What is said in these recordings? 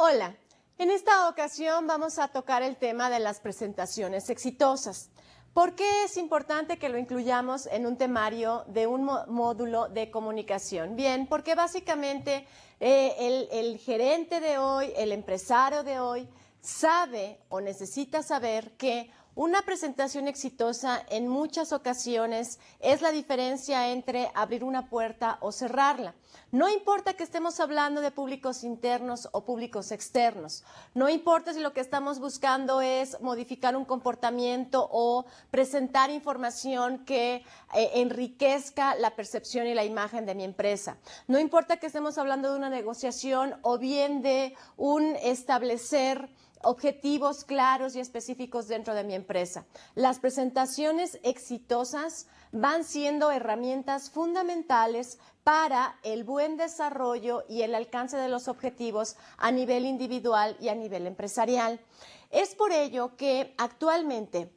Hola, en esta ocasión vamos a tocar el tema de las presentaciones exitosas. ¿Por qué es importante que lo incluyamos en un temario de un módulo de comunicación? Bien, porque básicamente el gerente de hoy, el empresario de hoy, sabe o necesita saber que una presentación exitosa en muchas ocasiones es la diferencia entre abrir una puerta o cerrarla. No importa que estemos hablando de públicos internos o públicos externos. No importa si lo que estamos buscando es modificar un comportamiento o presentar información que enriquezca la percepción y la imagen de mi empresa. No importa que estemos hablando de una negociación o bien de un establecer objetivos claros y específicos dentro de mi empresa. Las presentaciones exitosas van siendo herramientas fundamentales para el buen desarrollo y el alcance de los objetivos a nivel individual y a nivel empresarial. Es por ello que actualmente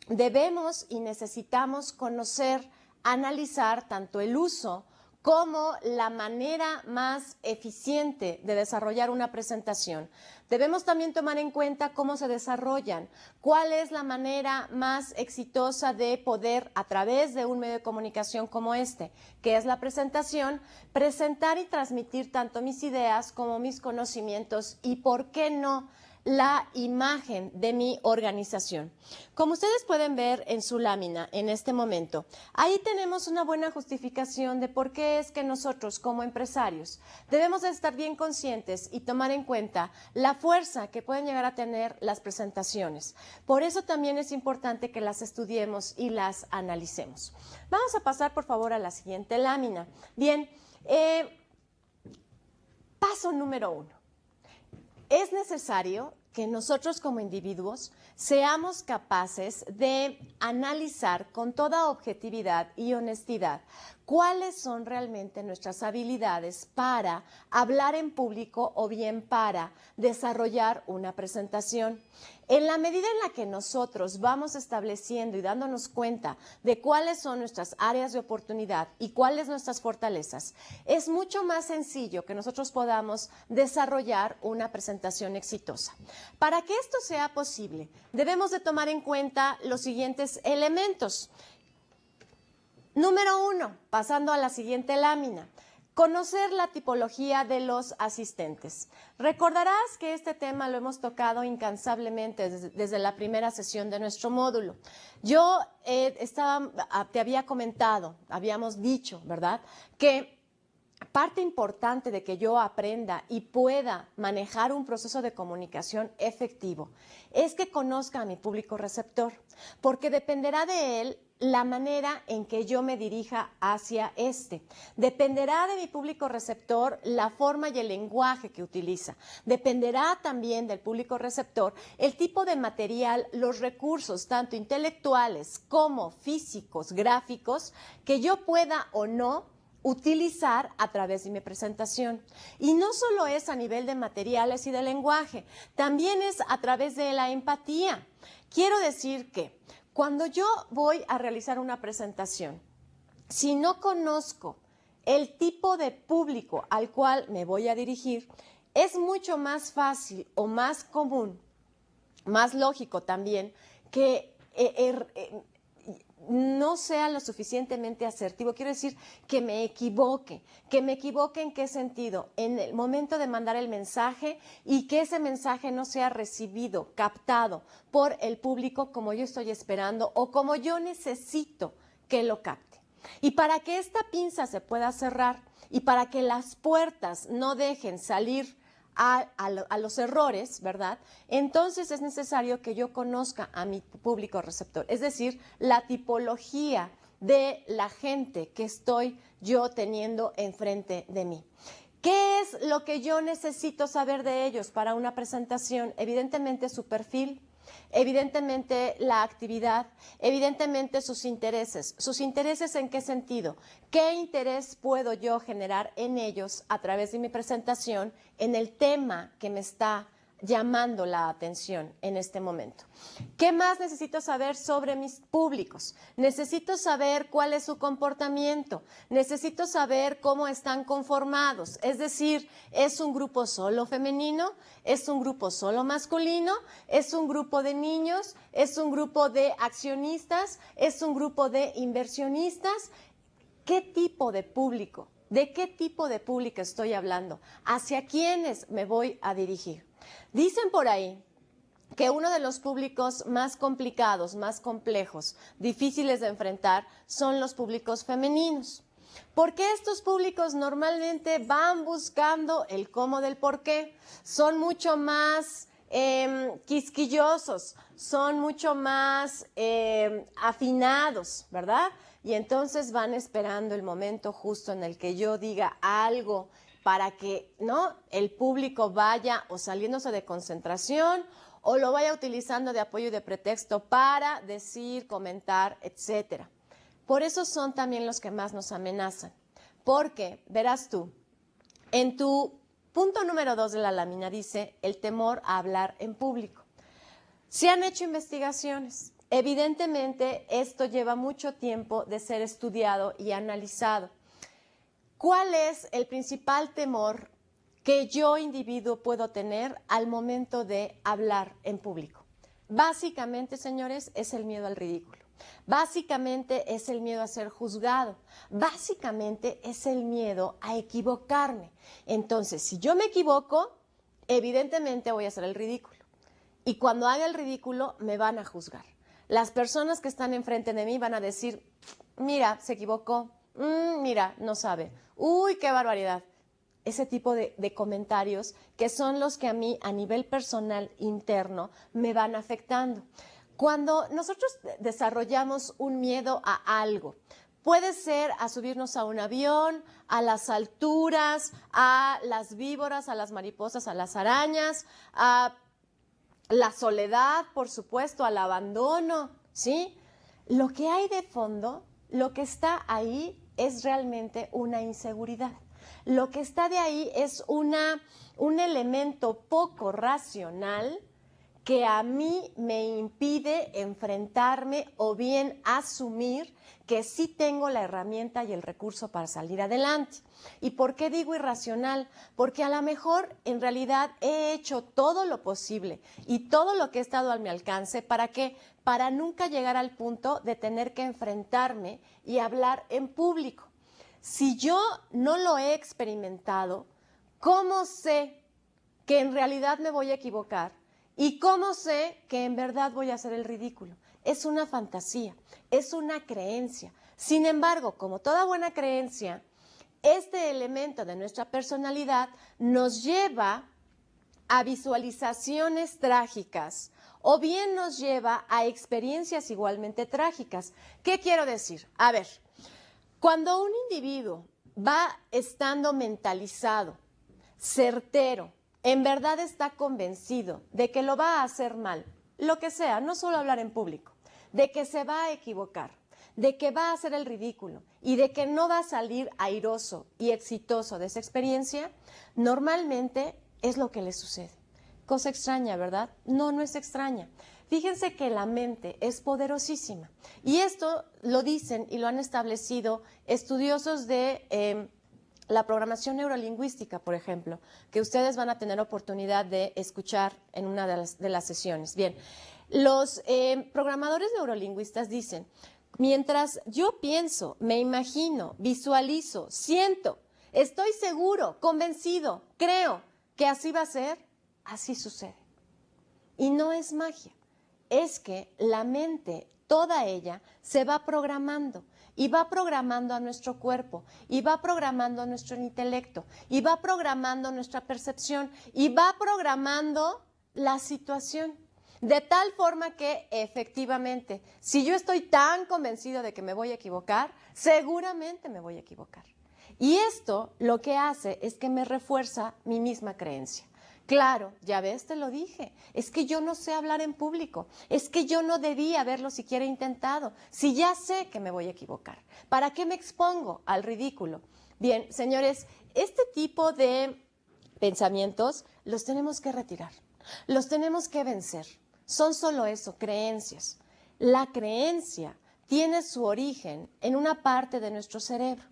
debemos y necesitamos conocer, analizar tanto el uso como la manera más eficiente de desarrollar una presentación. Debemos también tomar en cuenta cómo se desarrollan, cuál es la manera más exitosa de poder, a través de un medio de comunicación como este, que es la presentación, presentar y transmitir tanto mis ideas como mis conocimientos y, ¿por qué no?, la imagen de mi organización. Como ustedes pueden ver en su lámina en este momento, ahí tenemos una buena justificación de por qué es que nosotros como empresarios debemos de estar bien conscientes y tomar en cuenta la fuerza que pueden llegar a tener las presentaciones. Por eso también es importante que las estudiemos y las analicemos. Vamos a pasar por favor a la siguiente lámina. Bien, paso número 1. Es necesario que nosotros como individuos seamos capaces de analizar con toda objetividad y honestidad cuáles son realmente nuestras habilidades para hablar en público o bien para desarrollar una presentación. En la medida en la que nosotros vamos estableciendo y dándonos cuenta de cuáles son nuestras áreas de oportunidad y cuáles nuestras fortalezas, es mucho más sencillo que nosotros podamos desarrollar una presentación exitosa. Para que esto sea posible, debemos de tomar en cuenta los siguientes elementos. Número 1, pasando a la siguiente lámina. Conocer la tipología de los asistentes. Recordarás que este tema lo hemos tocado incansablemente desde la primera sesión de nuestro módulo. Yo te había comentado, habíamos dicho, ¿verdad?, que parte importante de que yo aprenda y pueda manejar un proceso de comunicación efectivo es que conozca a mi público receptor, porque dependerá de él la manera en que yo me dirija hacia este. Dependerá de mi público receptor la forma y el lenguaje que utiliza. Dependerá también del público receptor el tipo de material, los recursos, tanto intelectuales como físicos, gráficos, que yo pueda o no utilizar a través de mi presentación. Y no solo es a nivel de materiales y de lenguaje, también es a través de la empatía. Quiero decir que cuando yo voy a realizar una presentación, si no conozco el tipo de público al cual me voy a dirigir, es mucho más fácil o más común, más lógico también, que no sea lo suficientemente asertivo. Quiero decir que me equivoque. ¿Que me equivoque en qué sentido? En el momento de mandar el mensaje y que ese mensaje no sea recibido, captado por el público como yo estoy esperando o como yo necesito que lo capte. Y para que esta pinza se pueda cerrar y para que las puertas no dejen salir a los errores, ¿verdad? Entonces es necesario que yo conozca a mi público receptor, es decir, la tipología de la gente que estoy yo teniendo enfrente de mí. ¿Qué es lo que yo necesito saber de ellos para una presentación? Evidentemente su perfil, evidentemente la actividad, evidentemente sus intereses. ¿Sus intereses en qué sentido? ¿Qué interés puedo yo generar en ellos a través de mi presentación en el tema que me está llamando la atención en este momento. ¿Qué más necesito saber sobre mis públicos? Necesito saber cuál es su comportamiento, necesito saber cómo están conformados, es decir, ¿es un grupo solo femenino? ¿Es un grupo solo masculino? ¿Es un grupo de niños? ¿Es un grupo de accionistas? ¿Es un grupo de inversionistas? ¿Qué tipo de público? ¿De qué tipo de público estoy hablando? ¿Hacia quiénes me voy a dirigir? Dicen por ahí que uno de los públicos más complicados, más complejos, difíciles de enfrentar son los públicos femeninos. Porque estos públicos normalmente van buscando el cómo del por qué, son mucho más quisquillosos, son mucho más afinados, ¿verdad? Y entonces van esperando el momento justo en el que yo diga algo para que ¿no? el público vaya o saliéndose de concentración o lo vaya utilizando de apoyo y de pretexto para decir, comentar, etcétera. Por eso son también los que más nos amenazan. Porque, verás tú, en tu punto número 2 de la lámina dice el temor a hablar en público. Se han hecho investigaciones. Evidentemente, esto lleva mucho tiempo de ser estudiado y analizado. ¿Cuál es el principal temor que yo, individuo, puedo tener al momento de hablar en público? Básicamente, señores, es el miedo al ridículo. Básicamente es el miedo a ser juzgado. Básicamente es el miedo a equivocarme. Entonces, si yo me equivoco, evidentemente voy a hacer el ridículo. Y cuando haga el ridículo, me van a juzgar. Las personas que están enfrente de mí van a decir, mira, se equivocó, mira, no sabe, uy, qué barbaridad. Ese tipo de comentarios que son los que a mí a nivel personal interno me van afectando. Cuando nosotros desarrollamos un miedo a algo, puede ser a subirnos a un avión, a las alturas, a las víboras, a las mariposas, a las arañas, a la soledad, por supuesto, al abandono, ¿sí? Lo que hay de fondo, lo que está ahí es realmente una inseguridad. Lo que está de ahí es un elemento poco racional que a mí me impide enfrentarme o bien asumir que sí tengo la herramienta y el recurso para salir adelante. ¿Y por qué digo irracional? Porque a lo mejor en realidad he hecho todo lo posible y todo lo que he estado a mi alcance. ¿Para qué? Para nunca llegar al punto de tener que enfrentarme y hablar en público. Si yo no lo he experimentado, ¿cómo sé que en realidad me voy a equivocar? ¿Y cómo sé que en verdad voy a hacer el ridículo? Es una fantasía, es una creencia. Sin embargo, como toda buena creencia, este elemento de nuestra personalidad nos lleva a visualizaciones trágicas o bien nos lleva a experiencias igualmente trágicas. ¿Qué quiero decir? A ver, cuando un individuo va estando mentalizado, certero, en verdad está convencido de que lo va a hacer mal, lo que sea, no solo hablar en público, de que se va a equivocar, de que va a hacer el ridículo y de que no va a salir airoso y exitoso de esa experiencia, normalmente es lo que le sucede. Cosa extraña, ¿verdad? No, no es extraña. Fíjense que la mente es poderosísima y esto lo dicen y lo han establecido estudiosos de la programación neurolingüística, por ejemplo, que ustedes van a tener oportunidad de escuchar en una de las sesiones. Bien, los programadores neurolingüistas dicen, mientras yo pienso, me imagino, visualizo, siento, estoy seguro, convencido, creo que así va a ser, así sucede. Y no es magia, es que la mente, toda ella, se va programando. Y va programando a nuestro cuerpo, y va programando a nuestro intelecto, y va programando nuestra percepción, y va programando la situación. De tal forma que, efectivamente, si yo estoy tan convencido de que me voy a equivocar, seguramente me voy a equivocar. Y esto lo que hace es que me refuerza mi misma creencia. Claro, ya ves, te lo dije, es que yo no sé hablar en público, es que yo no debí haberlo siquiera intentado, si ya sé que me voy a equivocar, ¿para qué me expongo al ridículo? Bien, señores, este tipo de pensamientos los tenemos que retirar. Los tenemos que vencer. Son solo eso, creencias. La creencia tiene su origen en una parte de nuestro cerebro.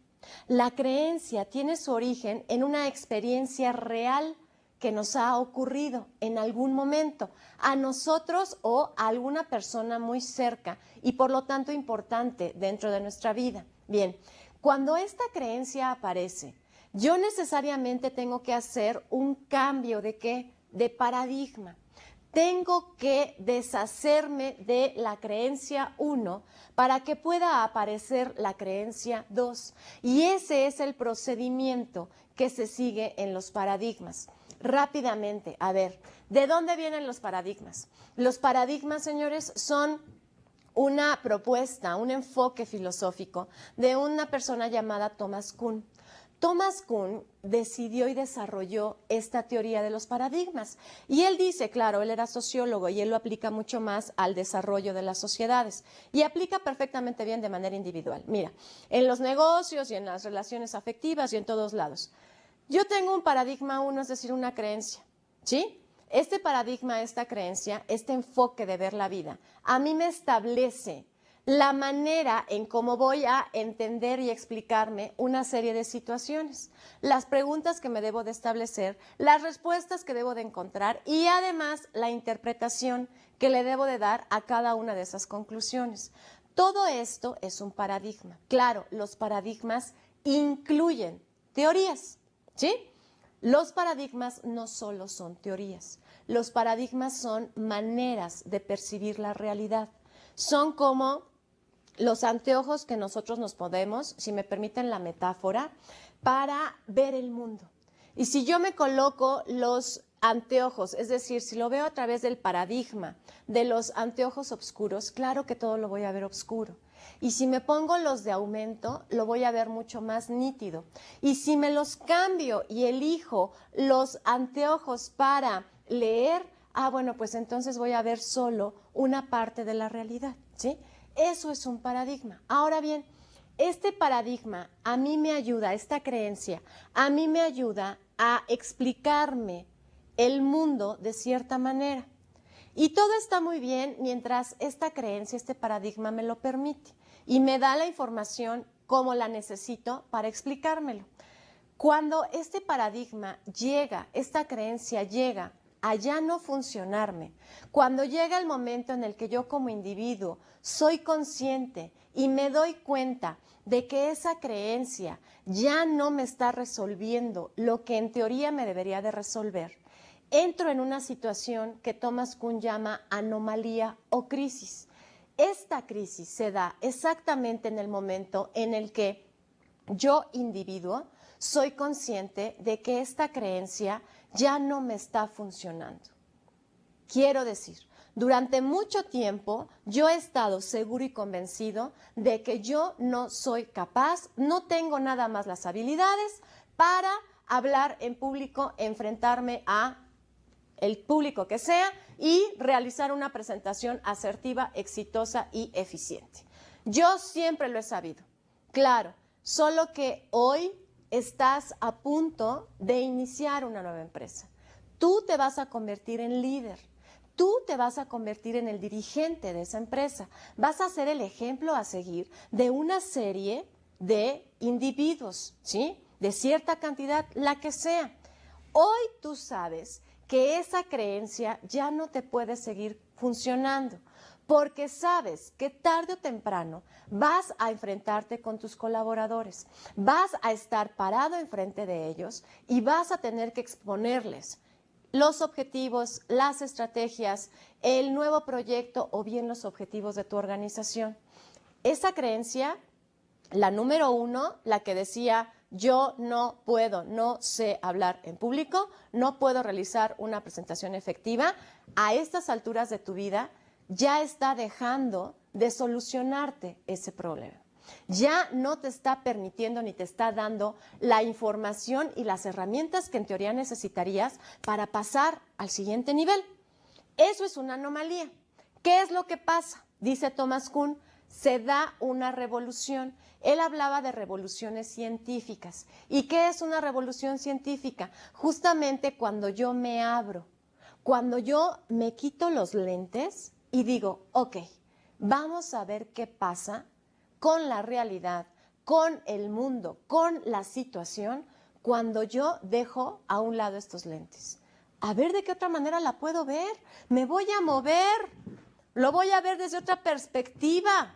La creencia tiene su origen en una experiencia real que nos ha ocurrido en algún momento, a nosotros o a alguna persona muy cerca y por lo tanto importante dentro de nuestra vida. Bien, cuando esta creencia aparece, yo necesariamente tengo que hacer un cambio ¿de qué? De paradigma. Tengo que deshacerme de la creencia 1 para que pueda aparecer la creencia 2. Y ese es el procedimiento que se sigue en los paradigmas. Rápidamente, a ver, ¿de dónde vienen los paradigmas? Los paradigmas, señores, son una propuesta, un enfoque filosófico de una persona llamada Thomas Kuhn. Thomas Kuhn decidió y desarrolló esta teoría de los paradigmas. Y él dice, claro, él era sociólogo y él lo aplica mucho más al desarrollo de las sociedades. Y aplica perfectamente bien de manera individual. Mira, en los negocios y en las relaciones afectivas y en todos lados. Yo tengo un paradigma 1, es decir, una creencia, ¿sí? Este paradigma, esta creencia, este enfoque de ver la vida, a mí me establece la manera en cómo voy a entender y explicarme una serie de situaciones, las preguntas que me debo de establecer, las respuestas que debo de encontrar y además la interpretación que le debo de dar a cada una de esas conclusiones. Todo esto es un paradigma. Claro, los paradigmas incluyen teorías, ¿sí? Los paradigmas no solo son teorías, los paradigmas son maneras de percibir la realidad. Son como los anteojos que nosotros nos ponemos, si me permiten la metáfora, para ver el mundo. Y si yo me coloco los anteojos, es decir, si lo veo a través del paradigma de los anteojos oscuros, claro que todo lo voy a ver oscuro. Y si me pongo los de aumento, lo voy a ver mucho más nítido. Y si me los cambio y elijo los anteojos para leer, bueno, pues entonces voy a ver solo una parte de la realidad, ¿sí? Eso es un paradigma. Ahora bien, este paradigma a mí me ayuda, esta creencia, a mí me ayuda a explicarme el mundo de cierta manera. Y todo está muy bien mientras esta creencia, este paradigma me lo permite y me da la información como la necesito para explicármelo. Cuando este paradigma llega, esta creencia llega a ya no funcionarme, cuando llega el momento en el que yo como individuo soy consciente y me doy cuenta de que esa creencia ya no me está resolviendo lo que en teoría me debería de resolver, entro en una situación que Thomas Kuhn llama anomalía o crisis. Esta crisis se da exactamente en el momento en el que yo, individuo, soy consciente de que esta creencia ya no me está funcionando. Quiero decir, durante mucho tiempo yo he estado seguro y convencido de que yo no soy capaz, no tengo nada más las habilidades para hablar en público, enfrentarme a el público que sea y realizar una presentación asertiva, exitosa y eficiente. Yo siempre lo he sabido, claro, solo que hoy estás a punto de iniciar una nueva empresa. Tú te vas a convertir en líder, tú te vas a convertir en el dirigente de esa empresa, vas a ser el ejemplo a seguir de una serie de individuos, ¿sí? De cierta cantidad, la que sea. Hoy tú sabes que esa creencia ya no te puede seguir funcionando, porque sabes que tarde o temprano vas a enfrentarte con tus colaboradores, vas a estar parado enfrente de ellos y vas a tener que exponerles los objetivos, las estrategias, el nuevo proyecto o bien los objetivos de tu organización. Esa creencia, la número 1, la que decía yo no puedo, no sé hablar en público, no puedo realizar una presentación efectiva, a estas alturas de tu vida ya está dejando de solucionarte ese problema. Ya no te está permitiendo ni te está dando la información y las herramientas que en teoría necesitarías para pasar al siguiente nivel. Eso es una anomalía. ¿Qué es lo que pasa? Dice Thomas Kuhn, se da una revolución. Él hablaba de revoluciones científicas. ¿Y qué es una revolución científica? Justamente cuando yo me abro, Cuando yo me quito los lentes y digo, ok, vamos a ver qué pasa con la realidad, con el mundo, con la situación, cuando yo dejo a un lado estos lentes. A ver de qué otra manera la puedo ver. Me voy a mover, lo voy a ver desde otra perspectiva.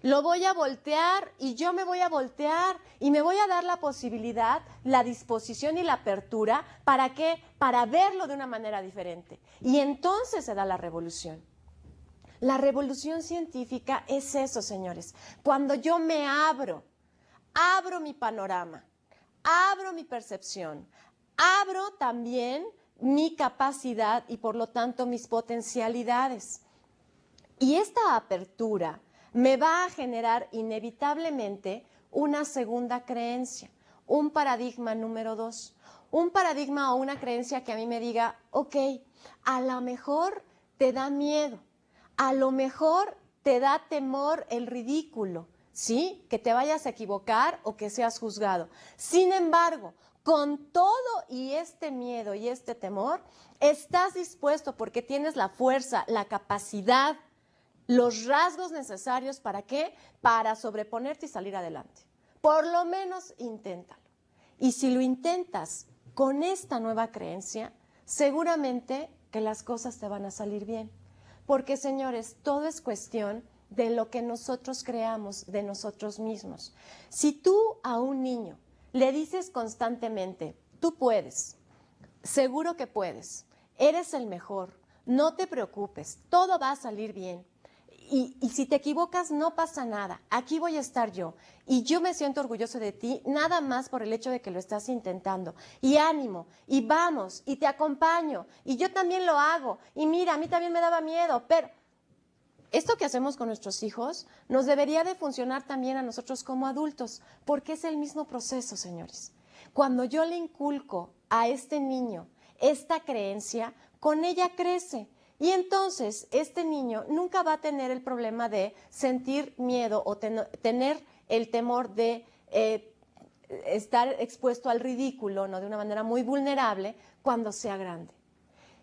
Lo voy a voltear y yo me voy a voltear y me voy a dar la posibilidad, la disposición y la apertura. ¿Para qué? Para verlo de una manera diferente. Y entonces se da la revolución. La revolución científica es eso, señores. Cuando yo me abro mi panorama, abro mi percepción, abro también mi capacidad y por lo tanto mis potencialidades. Y esta apertura me va a generar inevitablemente una segunda creencia, un paradigma número 2, un paradigma o una creencia que a mí me diga, ok, a lo mejor te da miedo, a lo mejor te da temor el ridículo, ¿sí? Que te vayas a equivocar o que seas juzgado. Sin embargo, con todo y este miedo y este temor, estás dispuesto porque tienes la fuerza, la capacidad, los rasgos necesarios, ¿para qué? Para sobreponerte y salir adelante. Por lo menos inténtalo. Y si lo intentas con esta nueva creencia, seguramente que las cosas te van a salir bien. Porque, señores, todo es cuestión de lo que nosotros creamos de nosotros mismos. Si tú a un niño le dices constantemente, tú puedes, seguro que puedes, eres el mejor, no te preocupes, todo va a salir bien. Y si te equivocas, no pasa nada. Aquí voy a estar yo. Y yo me siento orgulloso de ti, nada más por el hecho de que lo estás intentando. Y ánimo, y vamos, y te acompaño. Y yo también lo hago. Y mira, a mí también me daba miedo, pero esto que hacemos con nuestros hijos nos debería de funcionar también a nosotros como adultos, porque es el mismo proceso, señores. Cuando yo le inculco a este niño esta creencia, con ella crece. Y entonces este niño nunca va a tener el problema de sentir miedo o tener el temor de estar expuesto al ridículo, ¿no? De una manera muy vulnerable cuando sea grande.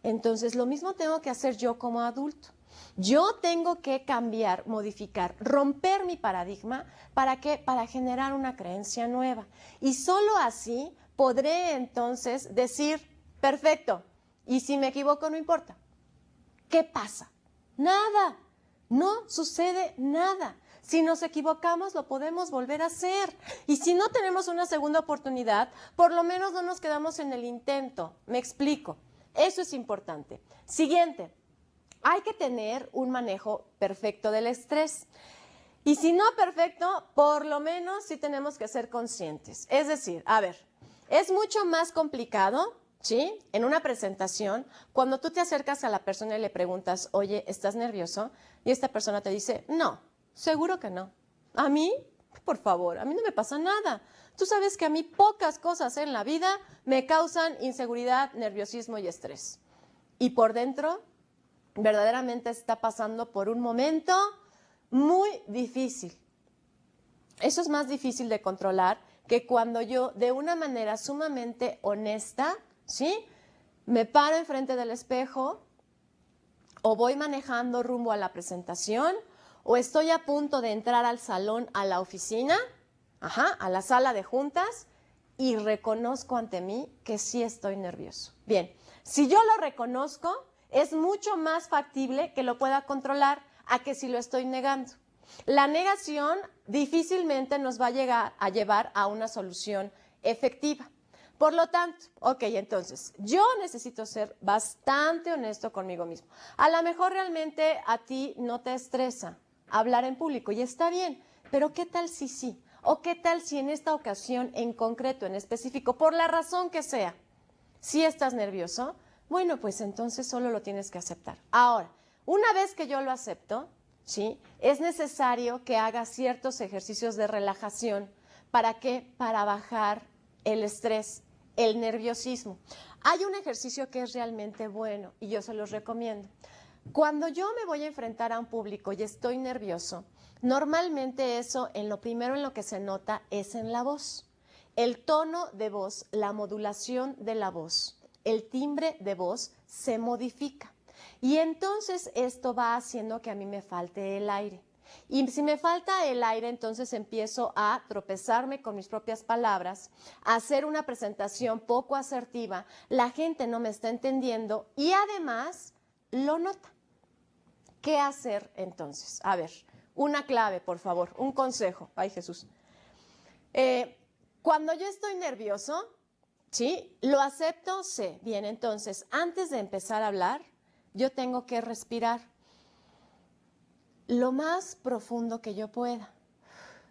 Entonces lo mismo tengo que hacer yo como adulto. Yo tengo que cambiar, modificar, romper mi paradigma. ¿Para qué? Para generar una creencia nueva. Y solo así podré entonces decir, perfecto, y si me equivoco no importa. ¿Qué pasa? Nada, no sucede nada. Si nos equivocamos, lo podemos volver a hacer. Y si no tenemos una segunda oportunidad, por lo menos no nos quedamos en el intento. Me explico. Eso es importante. Siguiente, hay que tener un manejo perfecto del estrés. Y si no perfecto, por lo menos sí tenemos que ser conscientes. Es decir, a ver, es mucho más complicado, ¿sí? En una presentación, cuando tú te acercas a la persona y le preguntas, oye, ¿estás nervioso? Y esta persona te dice, no, seguro que no. ¿A mí? Por favor, a mí no me pasa nada. Tú sabes que a mí pocas cosas en la vida me causan inseguridad, nerviosismo y estrés. Y por dentro, verdaderamente está pasando por un momento muy difícil. Eso es más difícil de controlar que cuando yo, de una manera sumamente honesta, ¿sí? Me paro enfrente del espejo o voy manejando rumbo a la presentación o estoy a punto de entrar al salón, a la oficina, a la sala de juntas y reconozco ante mí que sí estoy nervioso. Bien, si yo lo reconozco, es mucho más factible que lo pueda controlar a que si lo estoy negando. La negación difícilmente nos va a llevar a una solución efectiva. Por lo tanto, ok, entonces, yo necesito ser bastante honesto conmigo mismo. A lo mejor realmente a ti no te estresa hablar en público y está bien, pero ¿qué tal si sí? ¿O qué tal si en esta ocasión en concreto, en específico, por la razón que sea, si estás nervioso? Bueno, pues entonces solo lo tienes que aceptar. Ahora, una vez que yo lo acepto, ¿sí? Es necesario que haga ciertos ejercicios de relajación. ¿Para qué? Para bajar el estrés, el nerviosismo. Hay un ejercicio que es realmente bueno y yo se los recomiendo. Cuando yo me voy a enfrentar a un público y estoy nervioso, normalmente eso en lo primero en lo que se nota es en la voz. El tono de voz, la modulación de la voz. el timbre de voz se modifica. Y entonces esto va haciendo que a mí me falte el aire. Y si me falta el aire, entonces empiezo a tropezarme con mis propias palabras, a hacer una presentación poco asertiva, la gente no me está entendiendo y además lo nota. ¿Qué hacer entonces? A ver, una clave, por favor, un consejo. Ay, Jesús. Cuando yo estoy nervioso, ¿sí? Lo acepto, sé. Bien, entonces, antes de empezar a hablar, yo tengo que respirar lo más profundo que yo pueda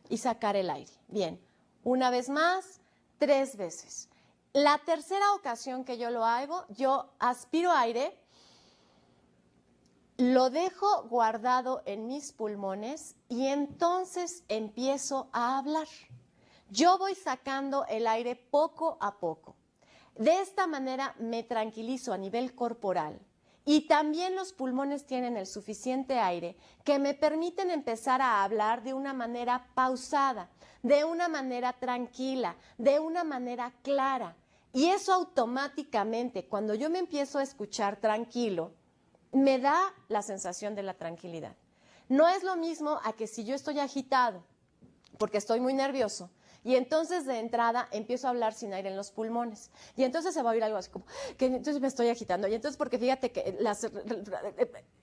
y sacar el aire. Bien, una vez más, 3 veces. La tercera ocasión que yo lo hago, yo aspiro aire, lo dejo guardado en mis pulmones y entonces empiezo a hablar. Yo voy sacando el aire poco a poco. De esta manera me tranquilizo a nivel corporal. Y también los pulmones tienen el suficiente aire que me permiten empezar a hablar de una manera pausada, de una manera tranquila, de una manera clara. Y eso automáticamente, cuando yo me empiezo a escuchar tranquilo, me da la sensación de la tranquilidad. No es lo mismo a que si yo estoy agitado, porque estoy muy nervioso, y entonces de entrada empiezo a hablar sin aire en los pulmones. Y entonces se va a oír algo así como, que entonces me estoy agitando. Y entonces porque fíjate que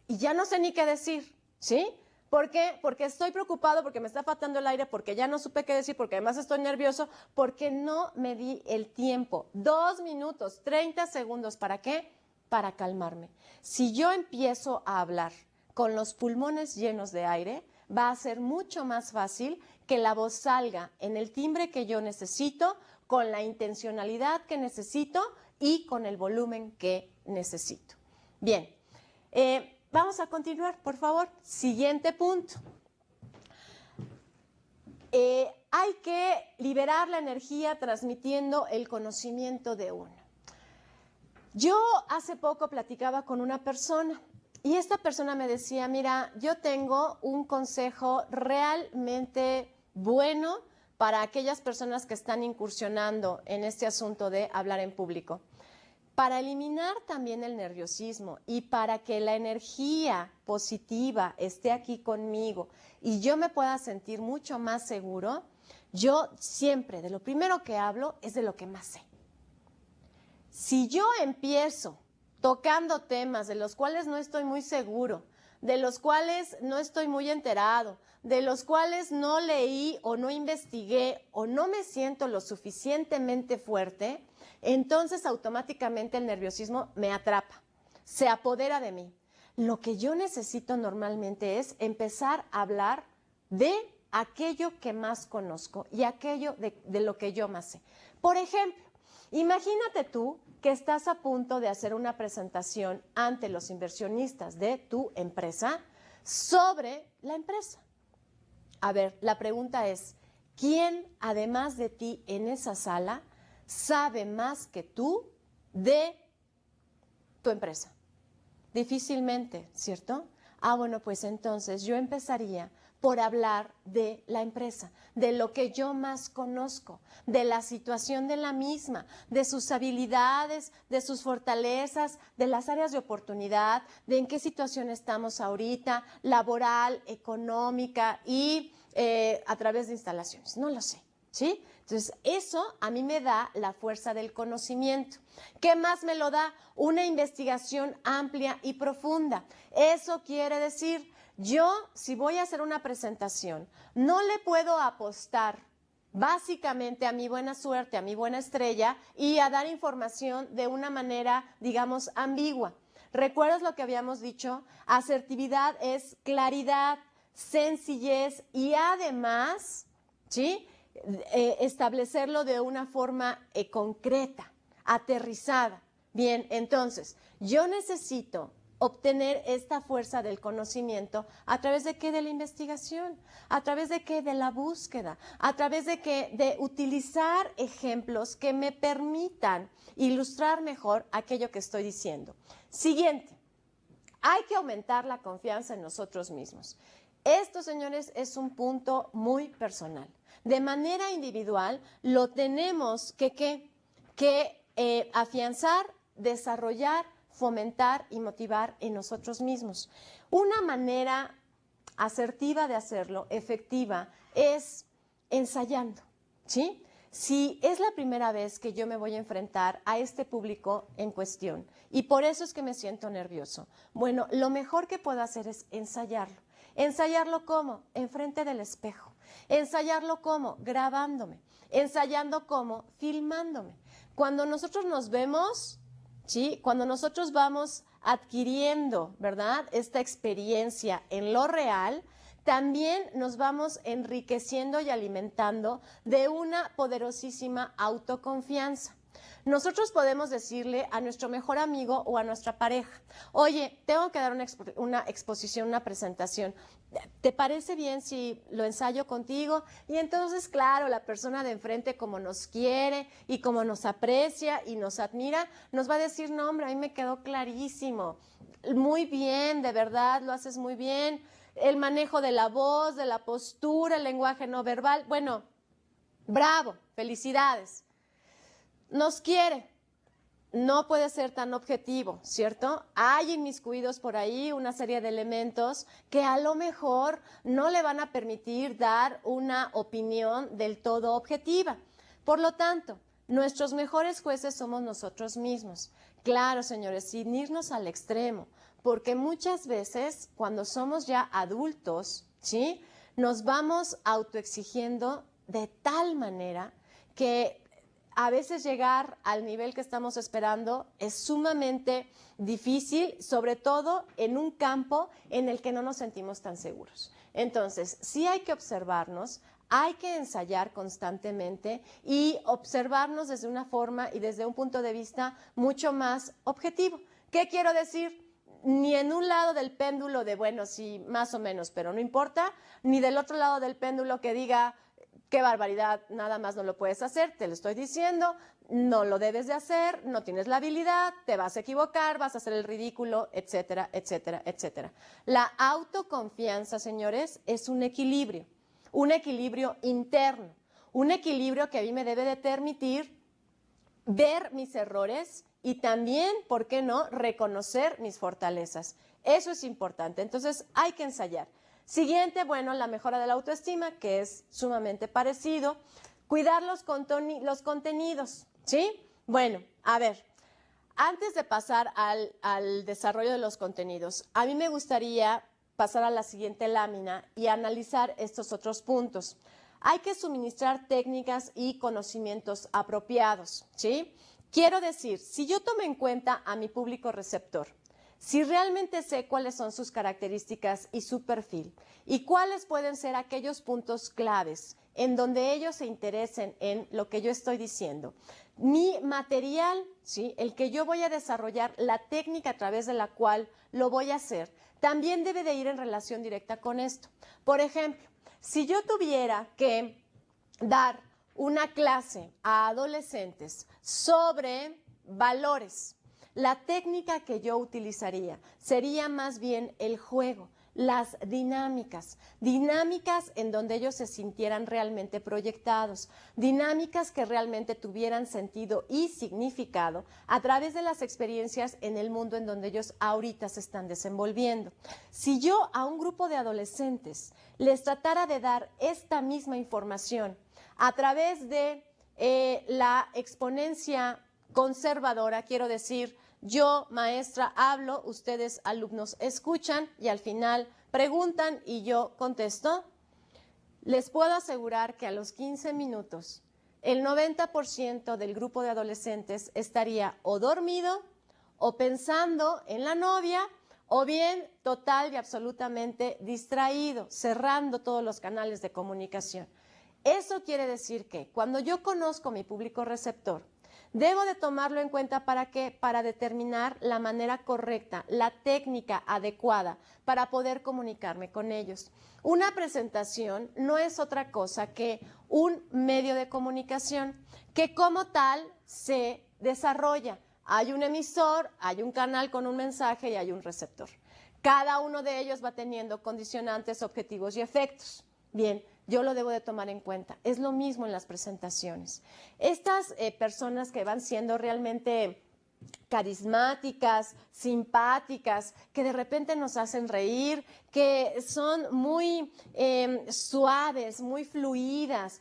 y ya no sé ni qué decir, ¿sí? ¿Por qué? Porque estoy preocupado, porque me está faltando el aire, porque ya no supe qué decir, porque además estoy nervioso, porque no me di el tiempo. 2 minutos, 30 segundos, ¿para qué? Para calmarme. Si yo empiezo a hablar con los pulmones llenos de aire, va a ser mucho más fácil que la voz salga en el timbre que yo necesito, con la intencionalidad que necesito y con el volumen que necesito. Bien, vamos a continuar, por favor. Siguiente punto. Hay que liberar la energía transmitiendo el conocimiento de uno. Yo hace poco platicaba con una persona y esta persona me decía, mira, yo tengo un consejo realmente bueno para aquellas personas que están incursionando en este asunto de hablar en público. Para eliminar también el nerviosismo y para que la energía positiva esté aquí conmigo y yo me pueda sentir mucho más seguro, yo siempre de lo primero que hablo es de lo que más sé. Si yo empiezo tocando temas de los cuales no estoy muy seguro, de los cuales no estoy muy enterado, de los cuales no leí o no investigué o no me siento lo suficientemente fuerte, entonces automáticamente el nerviosismo me atrapa, se apodera de mí. Lo que yo necesito normalmente es empezar a hablar de aquello que más conozco y aquello de lo que yo más sé. Por ejemplo, imagínate tú que estás a punto de hacer una presentación ante los inversionistas de tu empresa sobre la empresa. A ver, la pregunta es, ¿quién además de ti en esa sala sabe más que tú de tu empresa? Difícilmente, ¿cierto? Bueno, pues entonces yo empezaría por hablar de la empresa, de lo que yo más conozco, de la situación de la misma, de sus habilidades, de sus fortalezas, de las áreas de oportunidad, de en qué situación estamos ahorita, laboral, económica y a través de instalaciones. No lo sé, ¿sí? Entonces, eso a mí me da la fuerza del conocimiento. ¿Qué más me lo da? Una investigación amplia y profunda. Eso quiere decir, yo, si voy a hacer una presentación, no le puedo apostar básicamente a mi buena suerte, a mi buena estrella y a dar información de una manera, digamos, ambigua. ¿Recuerdas lo que habíamos dicho? Asertividad es claridad, sencillez y además, ¿sí? Establecerlo de una forma concreta, aterrizada. Bien, entonces, yo necesito obtener esta fuerza del conocimiento a través de qué, de la investigación, a través de qué, de la búsqueda, a través de qué, de utilizar ejemplos que me permitan ilustrar mejor aquello que estoy diciendo. Siguiente, hay que aumentar la confianza en nosotros mismos. Esto, señores, es un punto muy personal. De manera individual, lo tenemos que afianzar desarrollar, fomentar y motivar en nosotros mismos. Una manera asertiva de hacerlo, efectiva, es ensayando, ¿sí? Si es la primera vez que yo me voy a enfrentar a este público en cuestión y por eso es que me siento nervioso, bueno, lo mejor que puedo hacer es ensayarlo. ¿Ensayarlo cómo? Enfrente del espejo. ¿Ensayarlo cómo? Grabándome. ¿Ensayando cómo? Filmándome. Cuando nosotros nos vemos, ¿sí? Cuando nosotros vamos adquiriendo, ¿verdad?, esta experiencia en lo real, también nos vamos enriqueciendo y alimentando de una poderosísima autoconfianza. Nosotros podemos decirle a nuestro mejor amigo o a nuestra pareja, oye, tengo que dar una exposición, una presentación. ¿Te parece bien si lo ensayo contigo? Y entonces, claro, la persona de enfrente, como nos quiere y como nos aprecia y nos admira, nos va a decir, no, hombre, a mí me quedó clarísimo. Muy bien, de verdad, lo haces muy bien. El manejo de la voz, de la postura, el lenguaje no verbal. Bueno, bravo, felicidades. Nos quiere. No puede ser tan objetivo, ¿cierto? Hay inmiscuidos por ahí una serie de elementos que a lo mejor no le van a permitir dar una opinión del todo objetiva. Por lo tanto, nuestros mejores jueces somos nosotros mismos. Claro, señores, sin irnos al extremo, porque muchas veces cuando somos ya adultos, ¿sí?, nos vamos autoexigiendo de tal manera que a veces llegar al nivel que estamos esperando es sumamente difícil, sobre todo en un campo en el que no nos sentimos tan seguros. Entonces, sí hay que observarnos, hay que ensayar constantemente y observarnos desde una forma y desde un punto de vista mucho más objetivo. ¿Qué quiero decir? Ni en un lado del péndulo de, bueno, sí, más o menos, pero no importa, ni del otro lado del péndulo que diga, qué barbaridad, nada más no lo puedes hacer, te lo estoy diciendo, no lo debes de hacer, no tienes la habilidad, te vas a equivocar, vas a hacer el ridículo, etcétera, etcétera, etcétera. La autoconfianza, señores, es un equilibrio interno, un equilibrio que a mí me debe de permitir ver mis errores y también, ¿por qué no?, reconocer mis fortalezas. Eso es importante, entonces hay que ensayar. Siguiente, bueno, la mejora de la autoestima, que es sumamente parecido. Cuidar los contenidos, ¿sí? Bueno, a ver, antes de pasar al desarrollo de los contenidos, a mí me gustaría pasar a la siguiente lámina y analizar estos otros puntos. Hay que suministrar técnicas y conocimientos apropiados, ¿sí? Quiero decir, si yo tomo en cuenta a mi público receptor, si realmente sé cuáles son sus características y su perfil y cuáles pueden ser aquellos puntos claves en donde ellos se interesen en lo que yo estoy diciendo, mi material, ¿sí?, el que yo voy a desarrollar, la técnica a través de la cual lo voy a hacer, también debe de ir en relación directa con esto. Por ejemplo, si yo tuviera que dar una clase a adolescentes sobre valores, la técnica que yo utilizaría sería más bien el juego, las dinámicas en donde ellos se sintieran realmente proyectados, dinámicas que realmente tuvieran sentido y significado a través de las experiencias en el mundo en donde ellos ahorita se están desenvolviendo. Si yo a un grupo de adolescentes les tratara de dar esta misma información a través de la exponencia conservadora, quiero decir, yo, maestra, hablo, ustedes, alumnos, escuchan y al final preguntan y yo contesto, les puedo asegurar que a los 15 minutos el 90% del grupo de adolescentes estaría o dormido o pensando en la novia o bien total y absolutamente distraído, cerrando todos los canales de comunicación. Eso quiere decir que cuando yo conozco mi público receptor, debo de tomarlo en cuenta ¿para qué? Para determinar la manera correcta, la técnica adecuada para poder comunicarme con ellos. Una presentación no es otra cosa que un medio de comunicación que como tal se desarrolla. Hay un emisor, hay un canal con un mensaje y hay un receptor. Cada uno de ellos va teniendo condicionantes, objetivos y efectos. Bien, yo lo debo de tomar en cuenta. Es lo mismo en las presentaciones. Estas personas que van siendo realmente carismáticas, simpáticas, que de repente nos hacen reír, que son muy suaves, muy fluidas,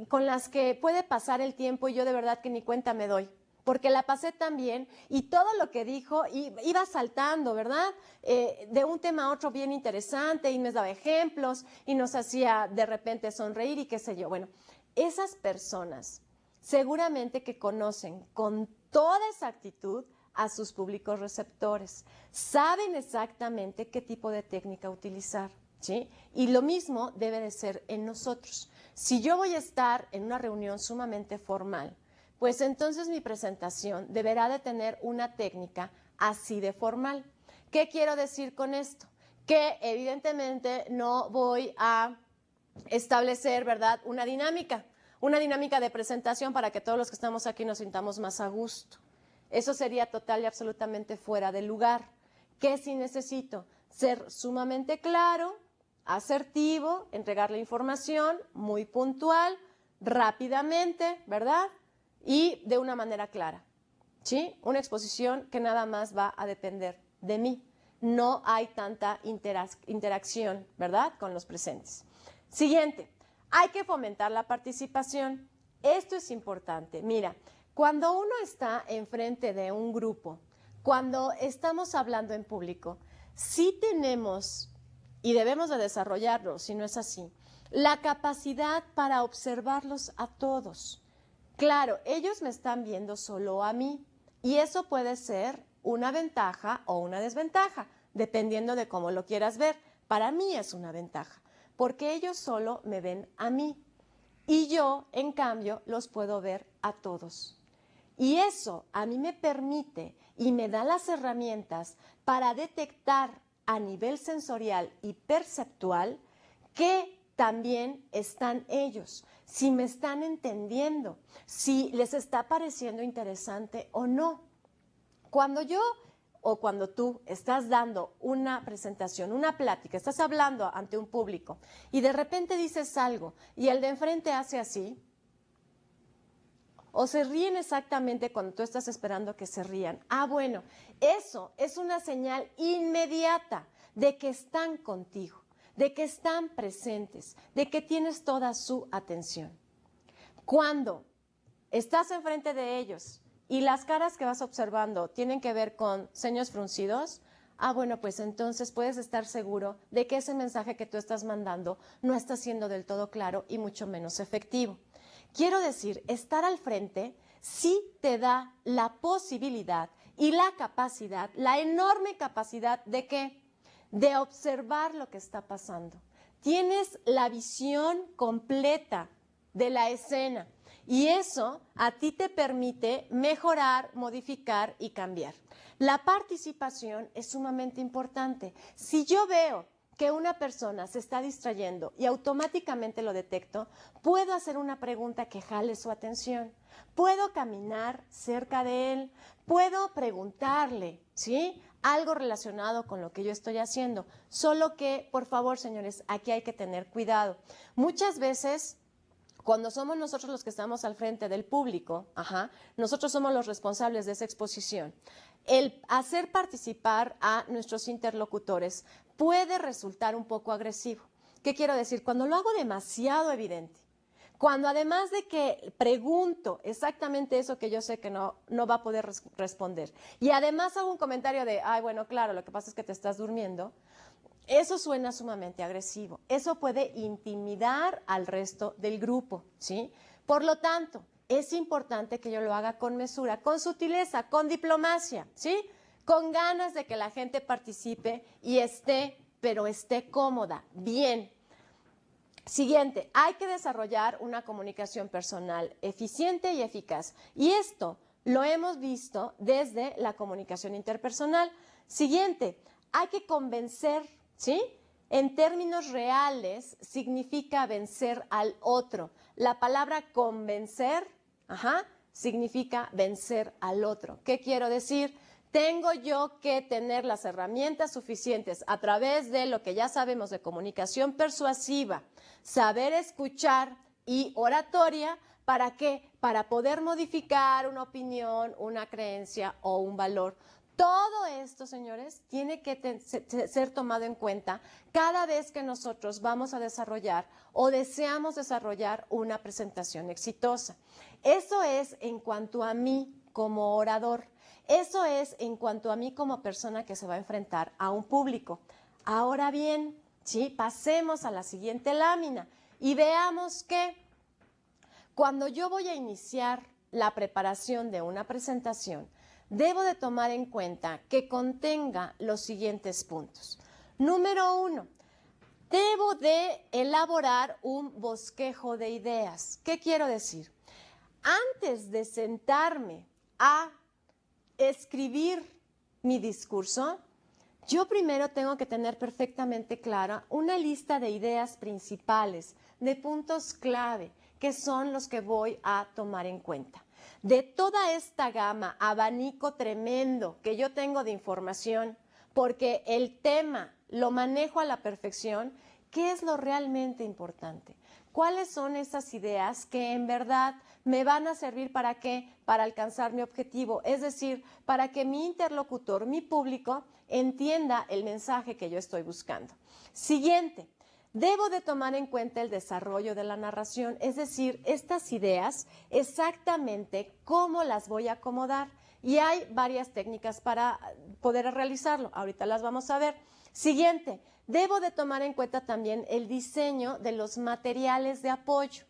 con las que puede pasar el tiempo y yo de verdad que ni cuenta me doy. Porque la pasé tan bien y todo lo que dijo iba saltando, ¿verdad? De un tema a otro bien interesante y me daba ejemplos y nos hacía de repente sonreír y qué sé yo. Bueno, esas personas seguramente que conocen con toda exactitud a sus públicos receptores, saben exactamente qué tipo de técnica utilizar, ¿sí? Y lo mismo debe de ser en nosotros. Si yo voy a estar en una reunión sumamente formal, pues entonces mi presentación deberá de tener una técnica así de formal. ¿Qué quiero decir con esto? Que evidentemente no voy a establecer, ¿verdad?, una dinámica de presentación para que todos los que estamos aquí nos sintamos más a gusto. Eso sería total y absolutamente fuera de lugar. ¿Qué sí necesito? Ser sumamente claro, asertivo, entregar la información muy puntual, rápidamente, ¿verdad? Y de una manera clara, ¿sí? Una exposición que nada más va a depender de mí. No hay tanta interacción, ¿verdad?, con los presentes. Siguiente, hay que fomentar la participación. Esto es importante. Mira, cuando uno está enfrente de un grupo, cuando estamos hablando en público, sí tenemos, y debemos de desarrollarlo, si no es así, la capacidad para observarlos a todos. Claro, ellos me están viendo solo a mí y eso puede ser una ventaja o una desventaja, dependiendo de cómo lo quieras ver. Para mí es una ventaja, porque ellos solo me ven a mí y yo, en cambio, los puedo ver a todos. Y eso a mí me permite y me da las herramientas para detectar a nivel sensorial y perceptual que también están ellos, si me están entendiendo, si les está pareciendo interesante o no. Cuando yo o cuando tú estás dando una presentación, una plática, estás hablando ante un público y de repente dices algo y el de enfrente hace así, o se ríen exactamente cuando tú estás esperando que se rían. Ah, bueno, eso es una señal inmediata de que están contigo, de que están presentes, de que tienes toda su atención. Cuando estás enfrente de ellos y las caras que vas observando tienen que ver con ceños fruncidos, ah, bueno, pues entonces puedes estar seguro de que ese mensaje que tú estás mandando no está siendo del todo claro y mucho menos efectivo. Quiero decir, estar al frente sí te da la posibilidad y la capacidad, la enorme capacidad de ¿qué? De observar lo que está pasando. Tienes la visión completa de la escena y eso a ti te permite mejorar, modificar y cambiar. La participación es sumamente importante. Si yo veo que una persona se está distrayendo y automáticamente lo detecto, puedo hacer una pregunta que jale su atención, puedo caminar cerca de él, puedo preguntarle, ¿sí?, algo relacionado con lo que yo estoy haciendo. Solo que, por favor, señores, aquí hay que tener cuidado. Muchas veces, cuando somos nosotros los que estamos al frente del público, nosotros somos los responsables de esa exposición. El hacer participar a nuestros interlocutores puede resultar un poco agresivo. ¿Qué quiero decir? Cuando lo hago demasiado evidente, cuando además de que pregunto exactamente eso que yo sé que no va a poder responder, y además hago un comentario de, ay, bueno, claro, lo que pasa es que te estás durmiendo, eso suena sumamente agresivo. Eso puede intimidar al resto del grupo, ¿sí? Por lo tanto, es importante que yo lo haga con mesura, con sutileza, con diplomacia, ¿sí? Con ganas de que la gente participe y pero esté cómoda, bien. Siguiente, hay que desarrollar una comunicación personal eficiente y eficaz. Y esto lo hemos visto desde la comunicación interpersonal. Siguiente, hay que convencer, ¿sí? En términos reales significa vencer al otro. La palabra convencer, significa vencer al otro. ¿Qué quiero decir? Tengo yo que tener las herramientas suficientes a través de lo que ya sabemos de comunicación persuasiva, saber escuchar y oratoria ¿Para qué? Para poder modificar una opinión, una creencia o un valor. Todo esto, señores, tiene que ser tomado en cuenta cada vez que nosotros vamos a desarrollar o deseamos desarrollar una presentación exitosa. Eso es en cuanto a mí como orador. Eso es en cuanto a mí como persona que se va a enfrentar a un público. Ahora bien, ¿sí? Pasemos a la siguiente lámina y veamos que cuando yo voy a iniciar la preparación de una presentación, debo de tomar en cuenta que contenga los siguientes puntos. Número 1, debo de elaborar un bosquejo de ideas. ¿Qué quiero decir? Antes de sentarme a escribir mi discurso, yo primero tengo que tener perfectamente clara una lista de ideas principales, de puntos clave, que son los que voy a tomar en cuenta. De toda esta gama, abanico tremendo que yo tengo de información, porque el tema lo manejo a la perfección, ¿qué es lo realmente importante? ¿Cuáles son esas ideas que en verdad me van a servir para qué? Para alcanzar mi objetivo, es decir, para que mi interlocutor, mi público, entienda el mensaje que yo estoy buscando. Siguiente, debo de tomar en cuenta el desarrollo de la narración, es decir, estas ideas, exactamente cómo las voy a acomodar. Y hay varias técnicas para poder realizarlo, ahorita las vamos a ver. Siguiente, debo de tomar en cuenta también el diseño de los materiales de apoyo.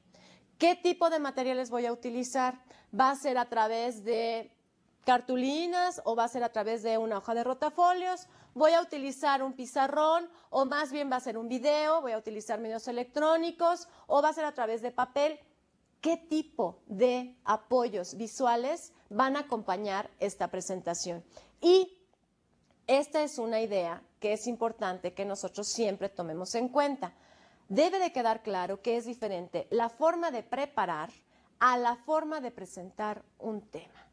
¿Qué tipo de materiales voy a utilizar? ¿Va a ser a través de cartulinas o va a ser a través de una hoja de rotafolios? ¿Voy a utilizar un pizarrón o más bien va a ser un video? ¿Voy a utilizar medios electrónicos o va a ser a través de papel? ¿Qué tipo de apoyos visuales van a acompañar esta presentación? Y esta es una idea que es importante que nosotros siempre tomemos en cuenta. Debe de quedar claro que es diferente la forma de preparar a la forma de presentar un tema.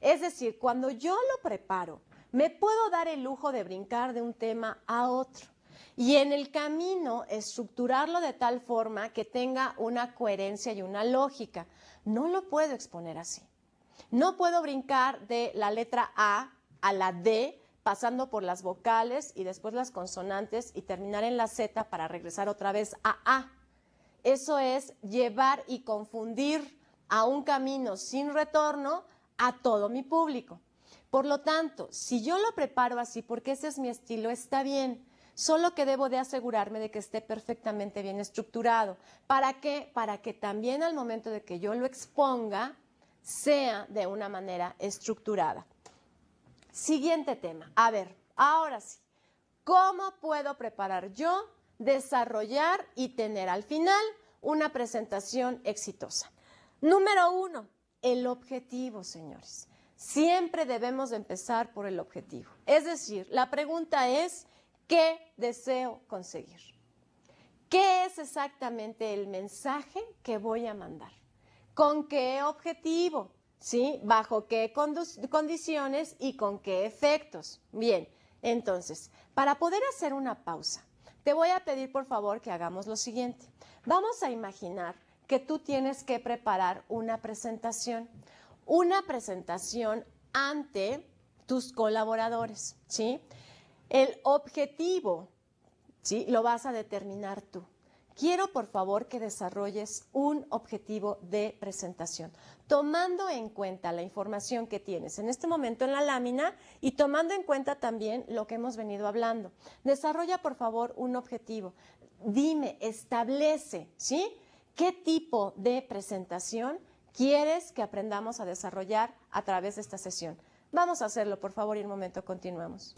Es decir, cuando yo lo preparo, me puedo dar el lujo de brincar de un tema a otro y en el camino estructurarlo de tal forma que tenga una coherencia y una lógica. No lo puedo exponer así. No puedo brincar de la letra A a la D, pasando por las vocales y después las consonantes y terminar en la Z para regresar otra vez a A. Eso es llevar y confundir a un camino sin retorno a todo mi público. Por lo tanto, si yo lo preparo así, porque ese es mi estilo, está bien. Solo que debo de asegurarme de que esté perfectamente bien estructurado. ¿Para qué? Para que también al momento de que yo lo exponga, sea de una manera estructurada. Siguiente tema. A ver, ahora sí. ¿Cómo puedo preparar yo, desarrollar y tener al final una presentación exitosa? Número 1, el objetivo, señores. Siempre debemos de empezar por el objetivo. Es decir, la pregunta es, ¿qué deseo conseguir? ¿Qué es exactamente el mensaje que voy a mandar? ¿Con qué objetivo? ¿Sí? ¿Bajo qué condiciones y con qué efectos? Bien, entonces, para poder hacer una pausa, te voy a pedir por favor que hagamos lo siguiente. Vamos a imaginar que tú tienes que preparar una presentación ante tus colaboradores, ¿sí? El objetivo, ¿sí? Lo vas a determinar tú. Quiero, por favor, que desarrolles un objetivo de presentación, tomando en cuenta la información que tienes en este momento en la lámina y tomando en cuenta también lo que hemos venido hablando. Desarrolla, por favor, un objetivo. Dime, establece, ¿sí? ¿Qué tipo de presentación quieres que aprendamos a desarrollar a través de esta sesión? Vamos a hacerlo, por favor, y en un momento continuamos.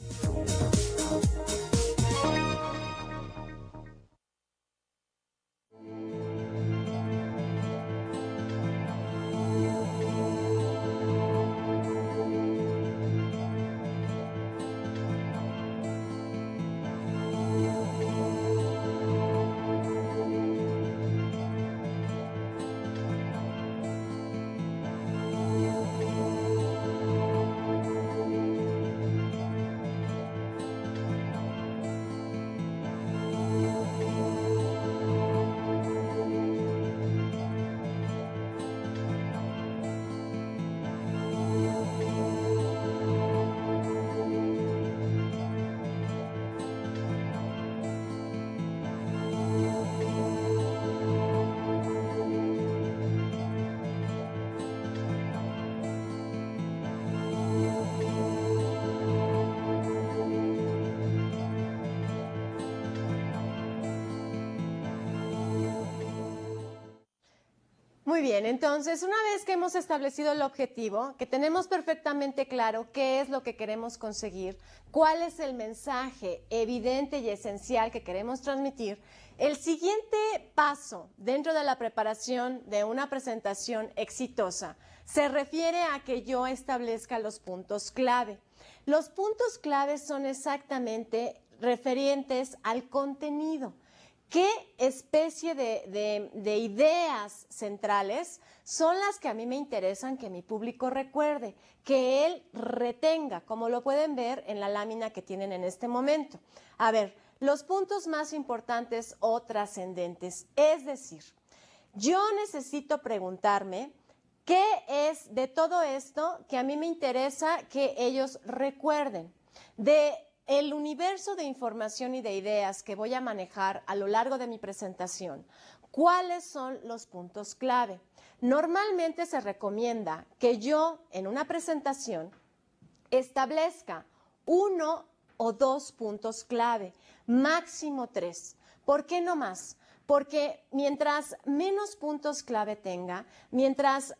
Muy bien, entonces una vez que hemos establecido el objetivo, que tenemos perfectamente claro qué es lo que queremos conseguir, cuál es el mensaje evidente y esencial que queremos transmitir, el siguiente paso dentro de la preparación de una presentación exitosa se refiere a que yo establezca los puntos clave. Los puntos clave son exactamente referentes al contenido. ¿Qué especie de ideas centrales son las que a mí me interesan que mi público recuerde, que él retenga, como lo pueden ver en la lámina que tienen en este momento? A ver, los puntos más importantes o trascendentes, es decir, yo necesito preguntarme qué es de todo esto que a mí me interesa que ellos recuerden. De el universo de información y de ideas que voy a manejar a lo largo de mi presentación, ¿cuáles son los puntos clave? Normalmente se recomienda que yo en una presentación establezca 1 o 2 puntos clave, máximo 3. ¿Por qué no más? Porque mientras menos puntos clave tenga, mientras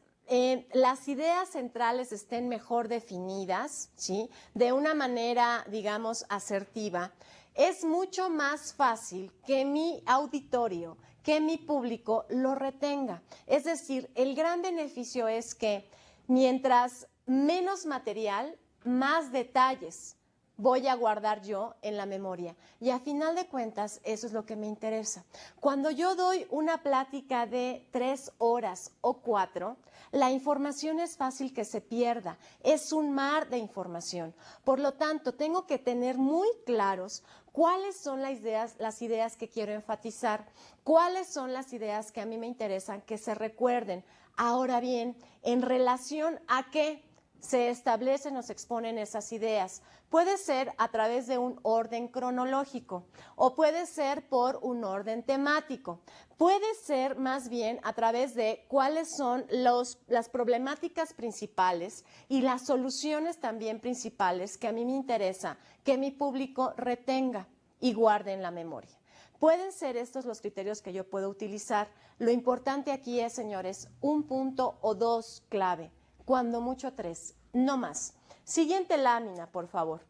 las ideas centrales estén mejor definidas, ¿sí? De una manera, digamos, asertiva, es mucho más fácil que mi auditorio, que mi público lo retenga. Es decir, el gran beneficio es que mientras menos material, más detalles voy a guardar yo en la memoria. Y a final de cuentas, eso es lo que me interesa. Cuando yo doy una plática de 3 horas o 4, la información es fácil que se pierda. Es un mar de información. Por lo tanto, tengo que tener muy claros cuáles son las ideas que quiero enfatizar, cuáles son las ideas que a mí me interesan que se recuerden. Ahora bien, en relación a qué se establecen o se exponen esas ideas. Puede ser a través de un orden cronológico o puede ser por un orden temático. Puede ser más bien a través de cuáles son las problemáticas principales y las soluciones también principales que a mí me interesa que mi público retenga y guarde en la memoria. Pueden ser estos los criterios que yo puedo utilizar. Lo importante aquí es, señores, un punto o 2 clave. Cuando mucho 3, no más. Siguiente lámina, por favor.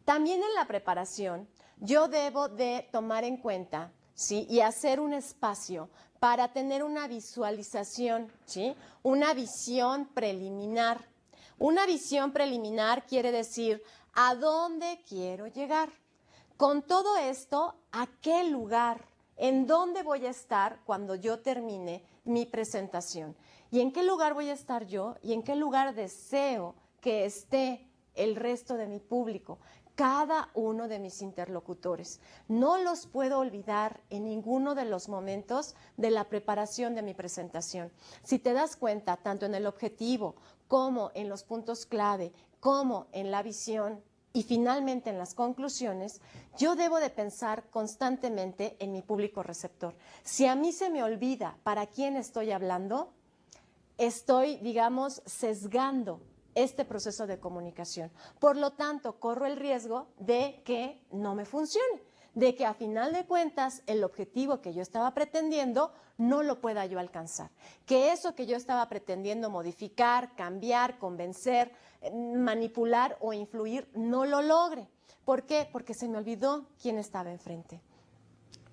También en la preparación, yo debo de tomar en cuenta, ¿sí? Y hacer un espacio para tener una visualización, ¿sí? Una visión preliminar. Una visión preliminar quiere decir a dónde quiero llegar. Con todo esto, ¿a qué lugar? ¿En dónde voy a estar cuando yo termine mi presentación? ¿Y en qué lugar voy a estar yo? ¿Y en qué lugar deseo que esté el resto de mi público? Cada uno de mis interlocutores. No los puedo olvidar en ninguno de los momentos de la preparación de mi presentación. Si te das cuenta, tanto en el objetivo como en los puntos clave, como en la visión, y finalmente en las conclusiones, yo debo de pensar constantemente en mi público receptor. Si a mí se me olvida para quién estoy hablando, estoy, digamos, sesgando este proceso de comunicación. Por lo tanto, corro el riesgo de que no me funcione, de que a final de cuentas el objetivo que yo estaba pretendiendo no lo pueda yo alcanzar. Que eso que yo estaba pretendiendo modificar, cambiar, convencer, manipular o influir, no lo logre. ¿Por qué? Porque se me olvidó quién estaba enfrente.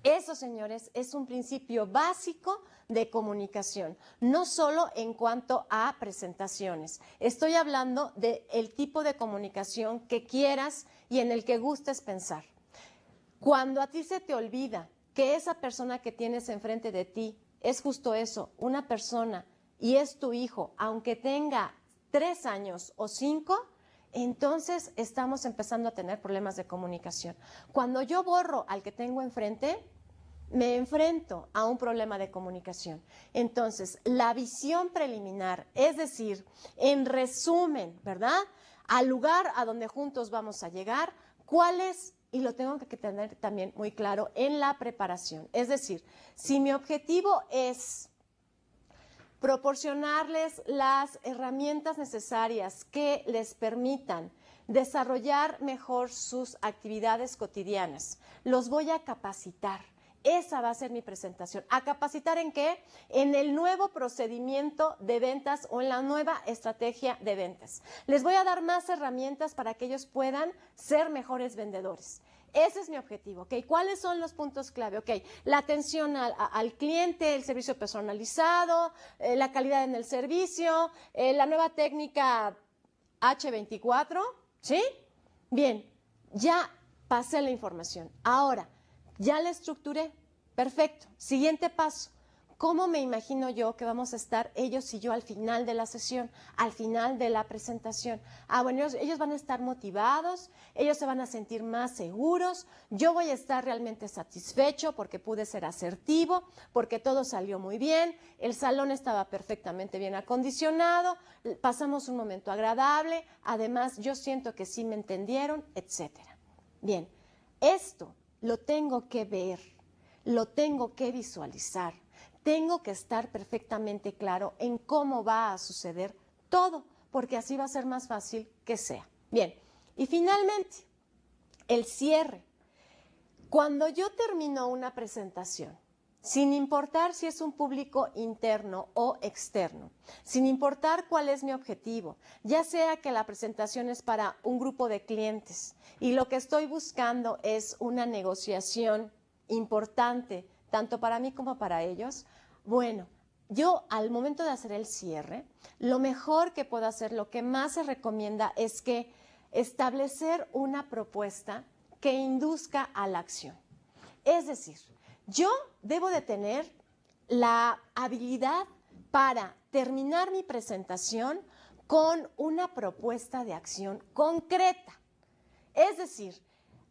Eso, señores, es un principio básico de comunicación, no solo en cuanto a presentaciones. Estoy hablando del tipo de comunicación que quieras y en el que gustes pensar. Cuando a ti se te olvida que esa persona que tienes enfrente de ti es justo eso, una persona, y es tu hijo, aunque tenga 3 años o 5, entonces estamos empezando a tener problemas de comunicación. Cuando yo borro al que tengo enfrente, me enfrento a un problema de comunicación. Entonces, la visión preliminar, es decir, en resumen, ¿verdad? Al lugar a donde juntos vamos a llegar, ¿cuál es? Y lo tengo que tener también muy claro en la preparación. Es decir, si mi objetivo es proporcionarles las herramientas necesarias que les permitan desarrollar mejor sus actividades cotidianas, los voy a capacitar esa va a ser mi presentación. ¿A capacitar en qué? En el nuevo procedimiento de ventas o en la nueva estrategia de ventas. Les voy a dar más herramientas para que ellos puedan ser mejores vendedores. Ese es mi objetivo, ¿ok? ¿Cuáles son los puntos clave? Ok, la atención al cliente, el servicio personalizado, la calidad en el servicio, la nueva técnica H24, ¿sí? Bien, ya pasé la información. Ahora, ya la estructuré. Perfecto. Siguiente paso. ¿Cómo me imagino yo que vamos a estar ellos y yo al final de la sesión, al final de la presentación? Bueno, ellos van a estar motivados, ellos se van a sentir más seguros, yo voy a estar realmente satisfecho porque pude ser asertivo, porque todo salió muy bien, el salón estaba perfectamente bien acondicionado, pasamos un momento agradable, además yo siento que sí me entendieron, etcétera. Bien, esto lo tengo que ver, lo tengo que visualizar. Tengo que estar perfectamente claro en cómo va a suceder todo, porque así va a ser más fácil que sea. Bien, y finalmente, el cierre. Cuando yo termino una presentación, sin importar si es un público interno o externo, sin importar cuál es mi objetivo, ya sea que la presentación es para un grupo de clientes y lo que estoy buscando es una negociación importante, tanto para mí como para ellos, bueno, yo al momento de hacer el cierre, lo mejor que puedo hacer, lo que más se recomienda es que establecer una propuesta que induzca a la acción. Es decir, yo debo de tener la habilidad para terminar mi presentación con una propuesta de acción concreta. Es decir,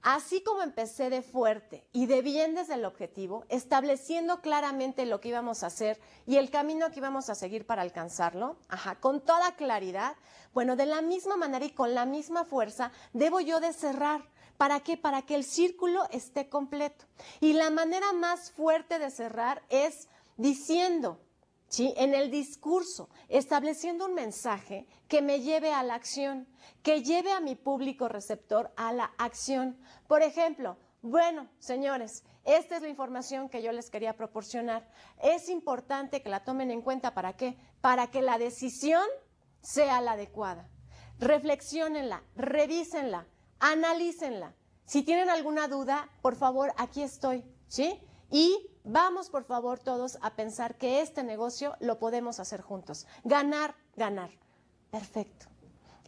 así como empecé de fuerte y de bien desde el objetivo, estableciendo claramente lo que íbamos a hacer y el camino que íbamos a seguir para alcanzarlo, con toda claridad, bueno, de la misma manera y con la misma fuerza, debo yo de cerrar. ¿Para qué? Para que el círculo esté completo. Y la manera más fuerte de cerrar es diciendo, ¿sí? En el discurso, estableciendo un mensaje que me lleve a la acción, que lleve a mi público receptor a la acción. Por ejemplo, bueno, señores, esta es la información que yo les quería proporcionar. Es importante que la tomen en cuenta. ¿Para qué? Para que la decisión sea la adecuada. Reflexiónenla, revísenla, analícenla. Si tienen alguna duda, por favor, aquí estoy, ¿sí? Y vamos, por favor, todos a pensar que este negocio lo podemos hacer juntos. Ganar, ganar. Perfecto.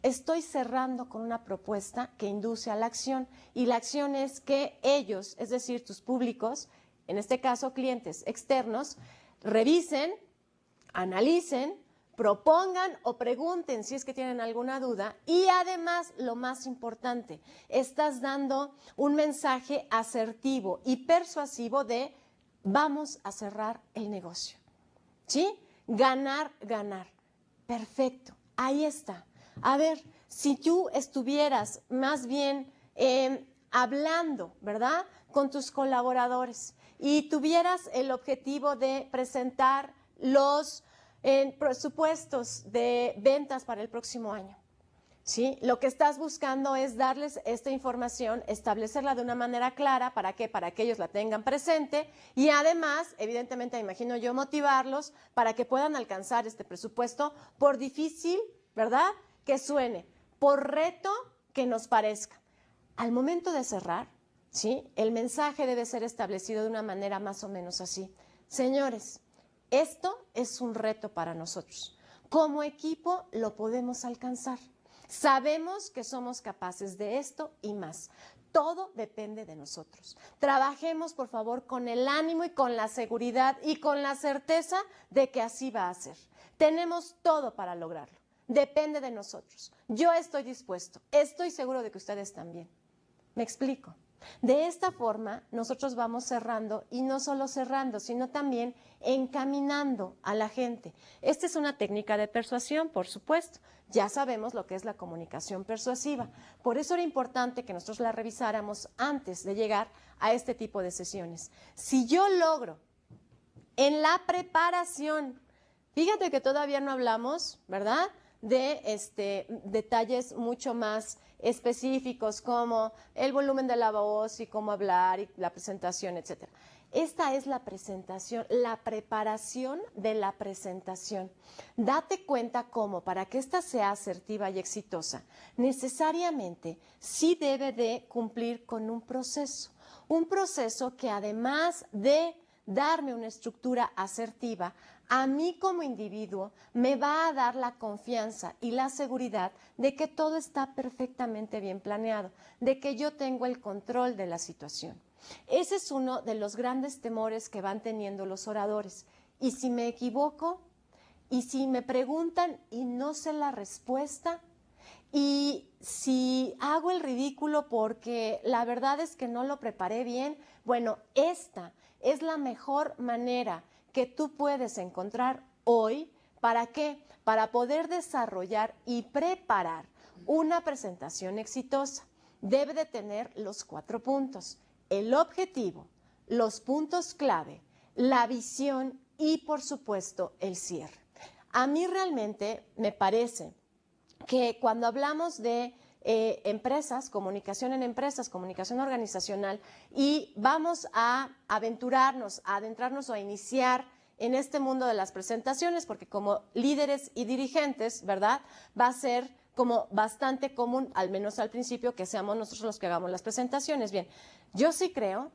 Estoy cerrando con una propuesta que induce a la acción y la acción es que ellos, es decir, tus públicos, en este caso clientes externos, revisen, analicen, propongan o pregunten si es que tienen alguna duda y además, lo más importante, estás dando un mensaje asertivo y persuasivo de vamos a cerrar el negocio, ¿sí? Ganar, ganar. Perfecto, ahí está. A ver, si tú estuvieras más bien hablando, ¿verdad?, con tus colaboradores y tuvieras el objetivo de presentar los presupuestos de ventas para el próximo año, ¿sí? Lo que estás buscando es darles esta información, establecerla de una manera clara. ¿Para qué? Para que ellos la tengan presente y además, evidentemente, me imagino yo, motivarlos para que puedan alcanzar este presupuesto por difícil, ¿verdad?, que suene, por reto que nos parezca. Al momento de cerrar, ¿sí?, el mensaje debe ser establecido de una manera más o menos así. Señores, esto es un reto para nosotros. Como equipo lo podemos alcanzar. Sabemos que somos capaces de esto y más. Todo depende de nosotros. Trabajemos, por favor, con el ánimo y con la seguridad y con la certeza de que así va a ser. Tenemos todo para lograrlo. Depende de nosotros. Yo estoy dispuesto. Estoy seguro de que ustedes también. ¿Me explico? De esta forma, nosotros vamos cerrando y no solo cerrando, sino también encaminando a la gente. Esta es una técnica de persuasión, por supuesto. Ya sabemos lo que es la comunicación persuasiva. Por eso era importante que nosotros la revisáramos antes de llegar a este tipo de sesiones. Si yo logro en la preparación, fíjate que todavía no hablamos, ¿verdad?, de detalles mucho más específicos como el volumen de la voz y cómo hablar y la presentación, etcétera. Esta es la presentación, la preparación de la presentación. Date cuenta cómo, para que ésta sea asertiva y exitosa, necesariamente sí debe de cumplir con un proceso que además de darme una estructura asertiva, a mí como individuo me va a dar la confianza y la seguridad de que todo está perfectamente bien planeado, de que yo tengo el control de la situación. Ese es uno de los grandes temores que van teniendo los oradores. Y si me equivoco, y si me preguntan y no sé la respuesta, y si hago el ridículo porque la verdad es que no lo preparé bien, bueno, esta es la mejor manera que tú puedes encontrar hoy. ¿Para qué? Para poder desarrollar y preparar una presentación exitosa. Debe de tener los 4 puntos: el objetivo, los puntos clave, la visión y, por supuesto, el cierre. A mí realmente me parece que cuando hablamos de empresas, comunicación en empresas, comunicación organizacional, y vamos a aventurarnos, a adentrarnos o a iniciar en este mundo de las presentaciones, porque como líderes y dirigentes, ¿verdad?, va a ser como bastante común, al menos al principio, que seamos nosotros los que hagamos las presentaciones. Bien, yo sí creo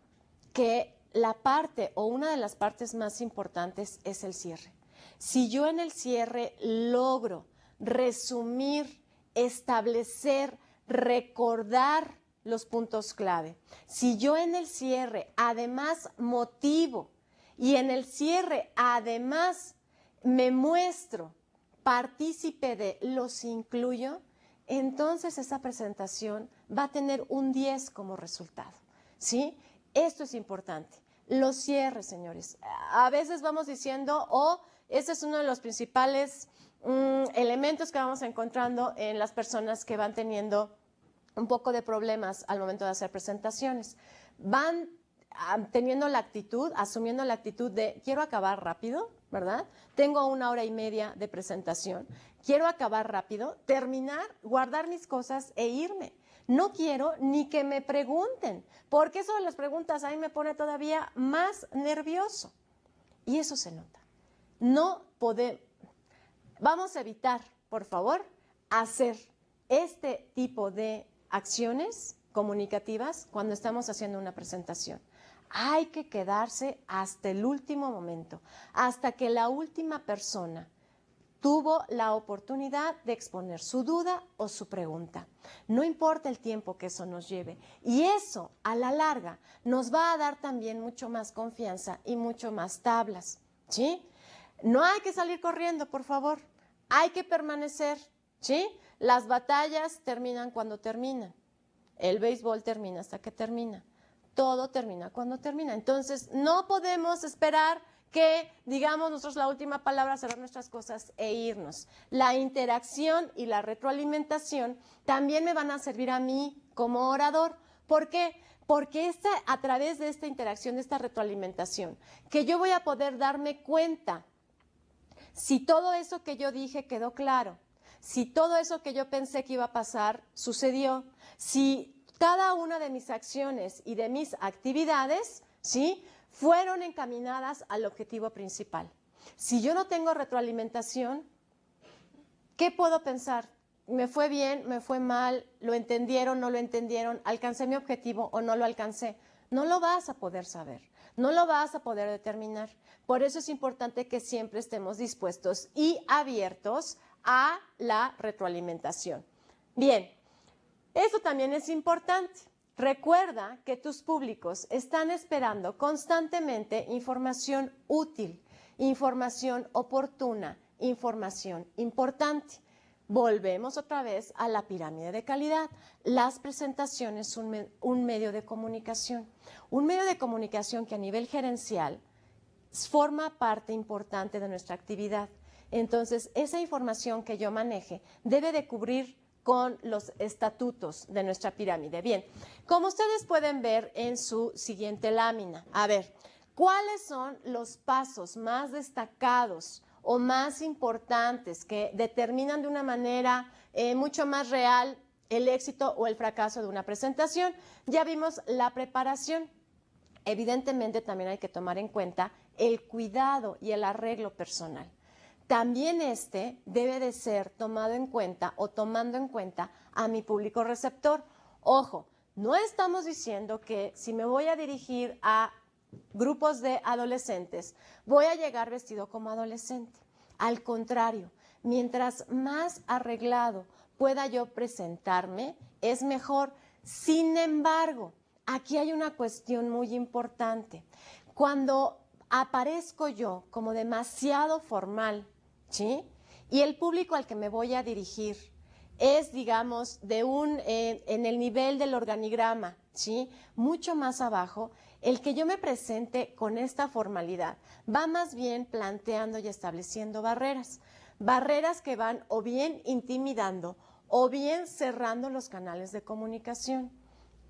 que la parte o una de las partes más importantes es el cierre. Si yo en el cierre logro resumir, establecer, recordar los puntos clave, si yo en el cierre además motivo y en el cierre además me muestro partícipe de, los incluyo, entonces esa presentación va a tener un 10 como resultado, ¿sí? Esto es importante. Los cierres, señores. A veces vamos diciendo, ese es uno de los principales elementos que vamos encontrando en las personas que van teniendo un poco de problemas al momento de hacer presentaciones. Van teniendo la actitud, asumiendo la actitud de quiero acabar rápido, ¿verdad? Tengo 1 hora y media de presentación, quiero acabar rápido, terminar, guardar mis cosas e irme. No quiero ni que me pregunten, porque eso de las preguntas a mí me pone todavía más nervioso. Y eso se nota. No podemos, vamos a evitar, por favor, hacer este tipo de acciones comunicativas cuando estamos haciendo una presentación. Hay que quedarse hasta el último momento, hasta que la última persona tuvo la oportunidad de exponer su duda o su pregunta. No importa el tiempo que eso nos lleve. Y eso, a la larga, nos va a dar también mucho más confianza y mucho más tablas, ¿sí? No hay que salir corriendo, por favor. Hay que permanecer, ¿sí? Las batallas terminan cuando terminan. El béisbol termina hasta que termina. Todo termina cuando termina. Entonces, no podemos esperar que digamos nosotros la última palabra, cerrar nuestras cosas e irnos. La interacción y la retroalimentación también me van a servir a mí como orador. ¿Por qué? Porque a través de esta interacción, de esta retroalimentación, que yo voy a poder darme cuenta si todo eso que yo dije quedó claro, si todo eso que yo pensé que iba a pasar sucedió, si cada una de mis acciones y de mis actividades, ¿sí?, fueron encaminadas al objetivo principal. Si yo no tengo retroalimentación, ¿qué puedo pensar? ¿Me fue bien? ¿Me fue mal? ¿Lo entendieron? ¿No lo entendieron? ¿Alcancé mi objetivo o no lo alcancé? No lo vas a poder saber, no lo vas a poder determinar. Por eso es importante que siempre estemos dispuestos y abiertos a la retroalimentación. Bien, eso también es importante. Recuerda que tus públicos están esperando constantemente información útil, información oportuna, información importante. Volvemos otra vez a la pirámide de calidad. Las presentaciones son un medio de comunicación. Un medio de comunicación que a nivel gerencial forma parte importante de nuestra actividad. Entonces, esa información que yo maneje debe de cubrir con los estatutos de nuestra pirámide. Bien, como ustedes pueden ver en su siguiente lámina, a ver, ¿cuáles son los pasos más destacados o más importantes que determinan de una manera mucho más real el éxito o el fracaso de una presentación? Ya vimos la preparación. Evidentemente también hay que tomar en cuenta el cuidado y el arreglo personal. También debe de ser tomado en cuenta o tomando en cuenta a mi público receptor. Ojo, no estamos diciendo que si me voy a dirigir a grupos de adolescentes, voy a llegar vestido como adolescente. Al contrario, mientras más arreglado pueda yo presentarme, es mejor. Sin embargo, aquí hay una cuestión muy importante. Cuando aparezco yo como demasiado formal, ¿sí? Y el público al que me voy a dirigir es, digamos, en el nivel del organigrama, ¿sí? Mucho más abajo, el que yo me presente con esta formalidad va más bien planteando y estableciendo barreras que van o bien intimidando o bien cerrando los canales de comunicación.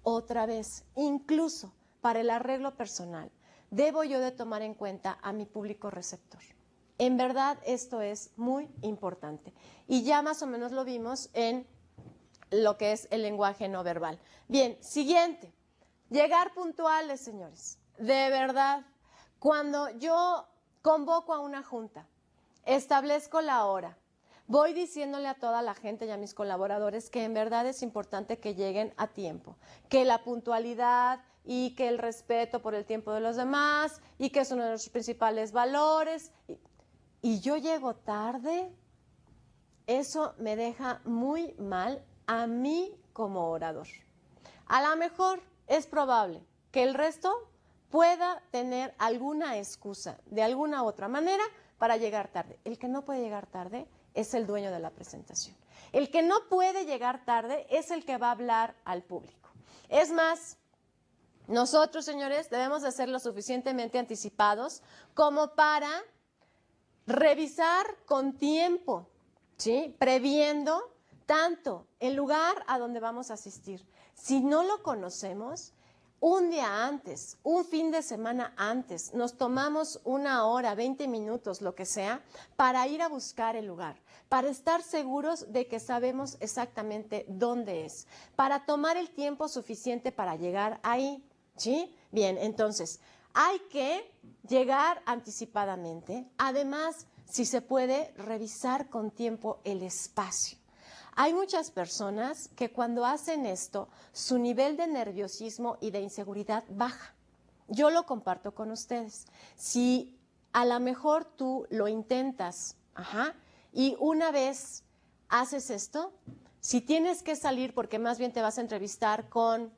Otra vez, incluso para el arreglo personal, debo yo de tomar en cuenta a mi público receptor. En verdad, esto es muy importante. Y ya más o menos lo vimos en lo que es el lenguaje no verbal. Bien, siguiente. Llegar puntuales, señores. De verdad, cuando yo convoco a una junta, establezco la hora, voy diciéndole a toda la gente y a mis colaboradores que en verdad es importante que lleguen a tiempo, que la puntualidad y que el respeto por el tiempo de los demás y que es uno de nuestros principales valores. Y yo llego tarde, eso me deja muy mal a mí como orador. A lo mejor es probable que el resto pueda tener alguna excusa de alguna otra manera para llegar tarde. El que no puede llegar tarde es el dueño de la presentación. El que no puede llegar tarde es el que va a hablar al público. Es más, nosotros, señores, debemos de ser lo suficientemente anticipados como para revisar con tiempo, ¿sí? Previendo tanto el lugar a donde vamos a asistir. Si no lo conocemos, un día antes, un fin de semana antes, nos tomamos 1 hora, 20 minutos, lo que sea, para ir a buscar el lugar, para estar seguros de que sabemos exactamente dónde es, para tomar el tiempo suficiente para llegar ahí, ¿sí? Bien, entonces, hay que llegar anticipadamente. Además, si se puede, revisar con tiempo el espacio. Hay muchas personas que cuando hacen esto, su nivel de nerviosismo y de inseguridad baja. Yo lo comparto con ustedes. Si a lo mejor tú lo intentas, y una vez haces esto, si tienes que salir porque más bien te vas a entrevistar con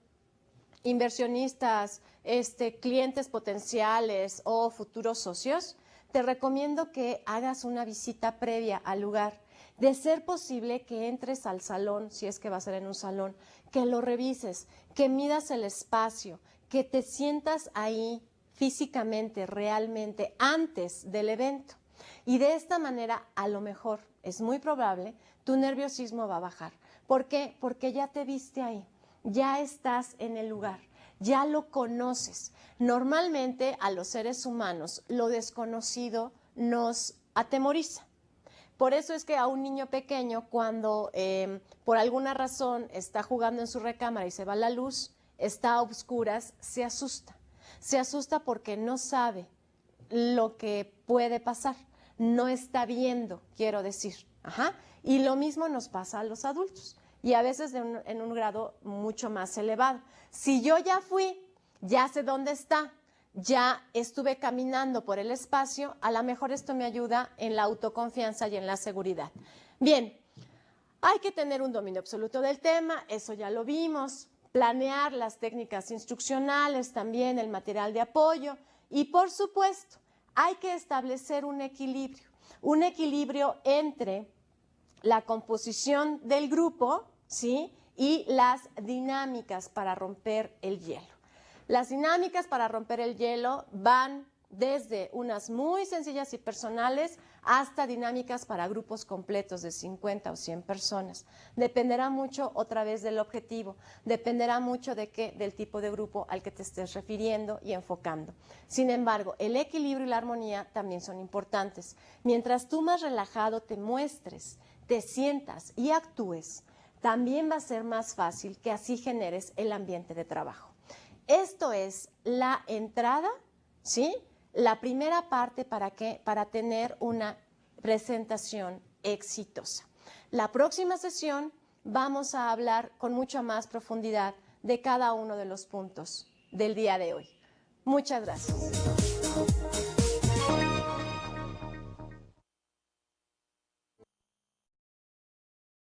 inversionistas, clientes potenciales o futuros socios, te recomiendo que hagas una visita previa al lugar. De ser posible que entres al salón, si es que va a ser en un salón, que lo revises, que midas el espacio, que te sientas ahí físicamente, realmente, antes del evento. Y de esta manera, a lo mejor, es muy probable, tu nerviosismo va a bajar. ¿Por qué? Porque ya te viste ahí, ya estás en el lugar, ya lo conoces. Normalmente a los seres humanos lo desconocido nos atemoriza. Por eso es que a un niño pequeño, cuando por alguna razón está jugando en su recámara y se va la luz, está a oscuras, se asusta. Se asusta porque no sabe lo que puede pasar. No está viendo, quiero decir. Y lo mismo nos pasa a los adultos. Y a veces en un grado mucho más elevado. Si yo ya fui, ya sé dónde está, ya estuve caminando por el espacio, a lo mejor esto me ayuda en la autoconfianza y en la seguridad. Bien, hay que tener un dominio absoluto del tema, eso ya lo vimos, planear las técnicas instruccionales, también el material de apoyo y, por supuesto, hay que establecer un equilibrio entre la composición del grupo, ¿sí? Y las dinámicas para romper el hielo. Las dinámicas para romper el hielo van desde unas muy sencillas y personales hasta dinámicas para grupos completos de 50 o 100 personas. Dependerá mucho, otra vez, del objetivo, dependerá mucho del tipo de grupo al que te estés refiriendo y enfocando. Sin embargo, el equilibrio y la armonía también son importantes. Mientras tú más relajado te muestres, te sientas y actúes, también va a ser más fácil que así generes el ambiente de trabajo. Esto es la entrada, ¿sí? La primera parte para tener una presentación exitosa. La próxima sesión vamos a hablar con mucha más profundidad de cada uno de los puntos del día de hoy. Muchas gracias.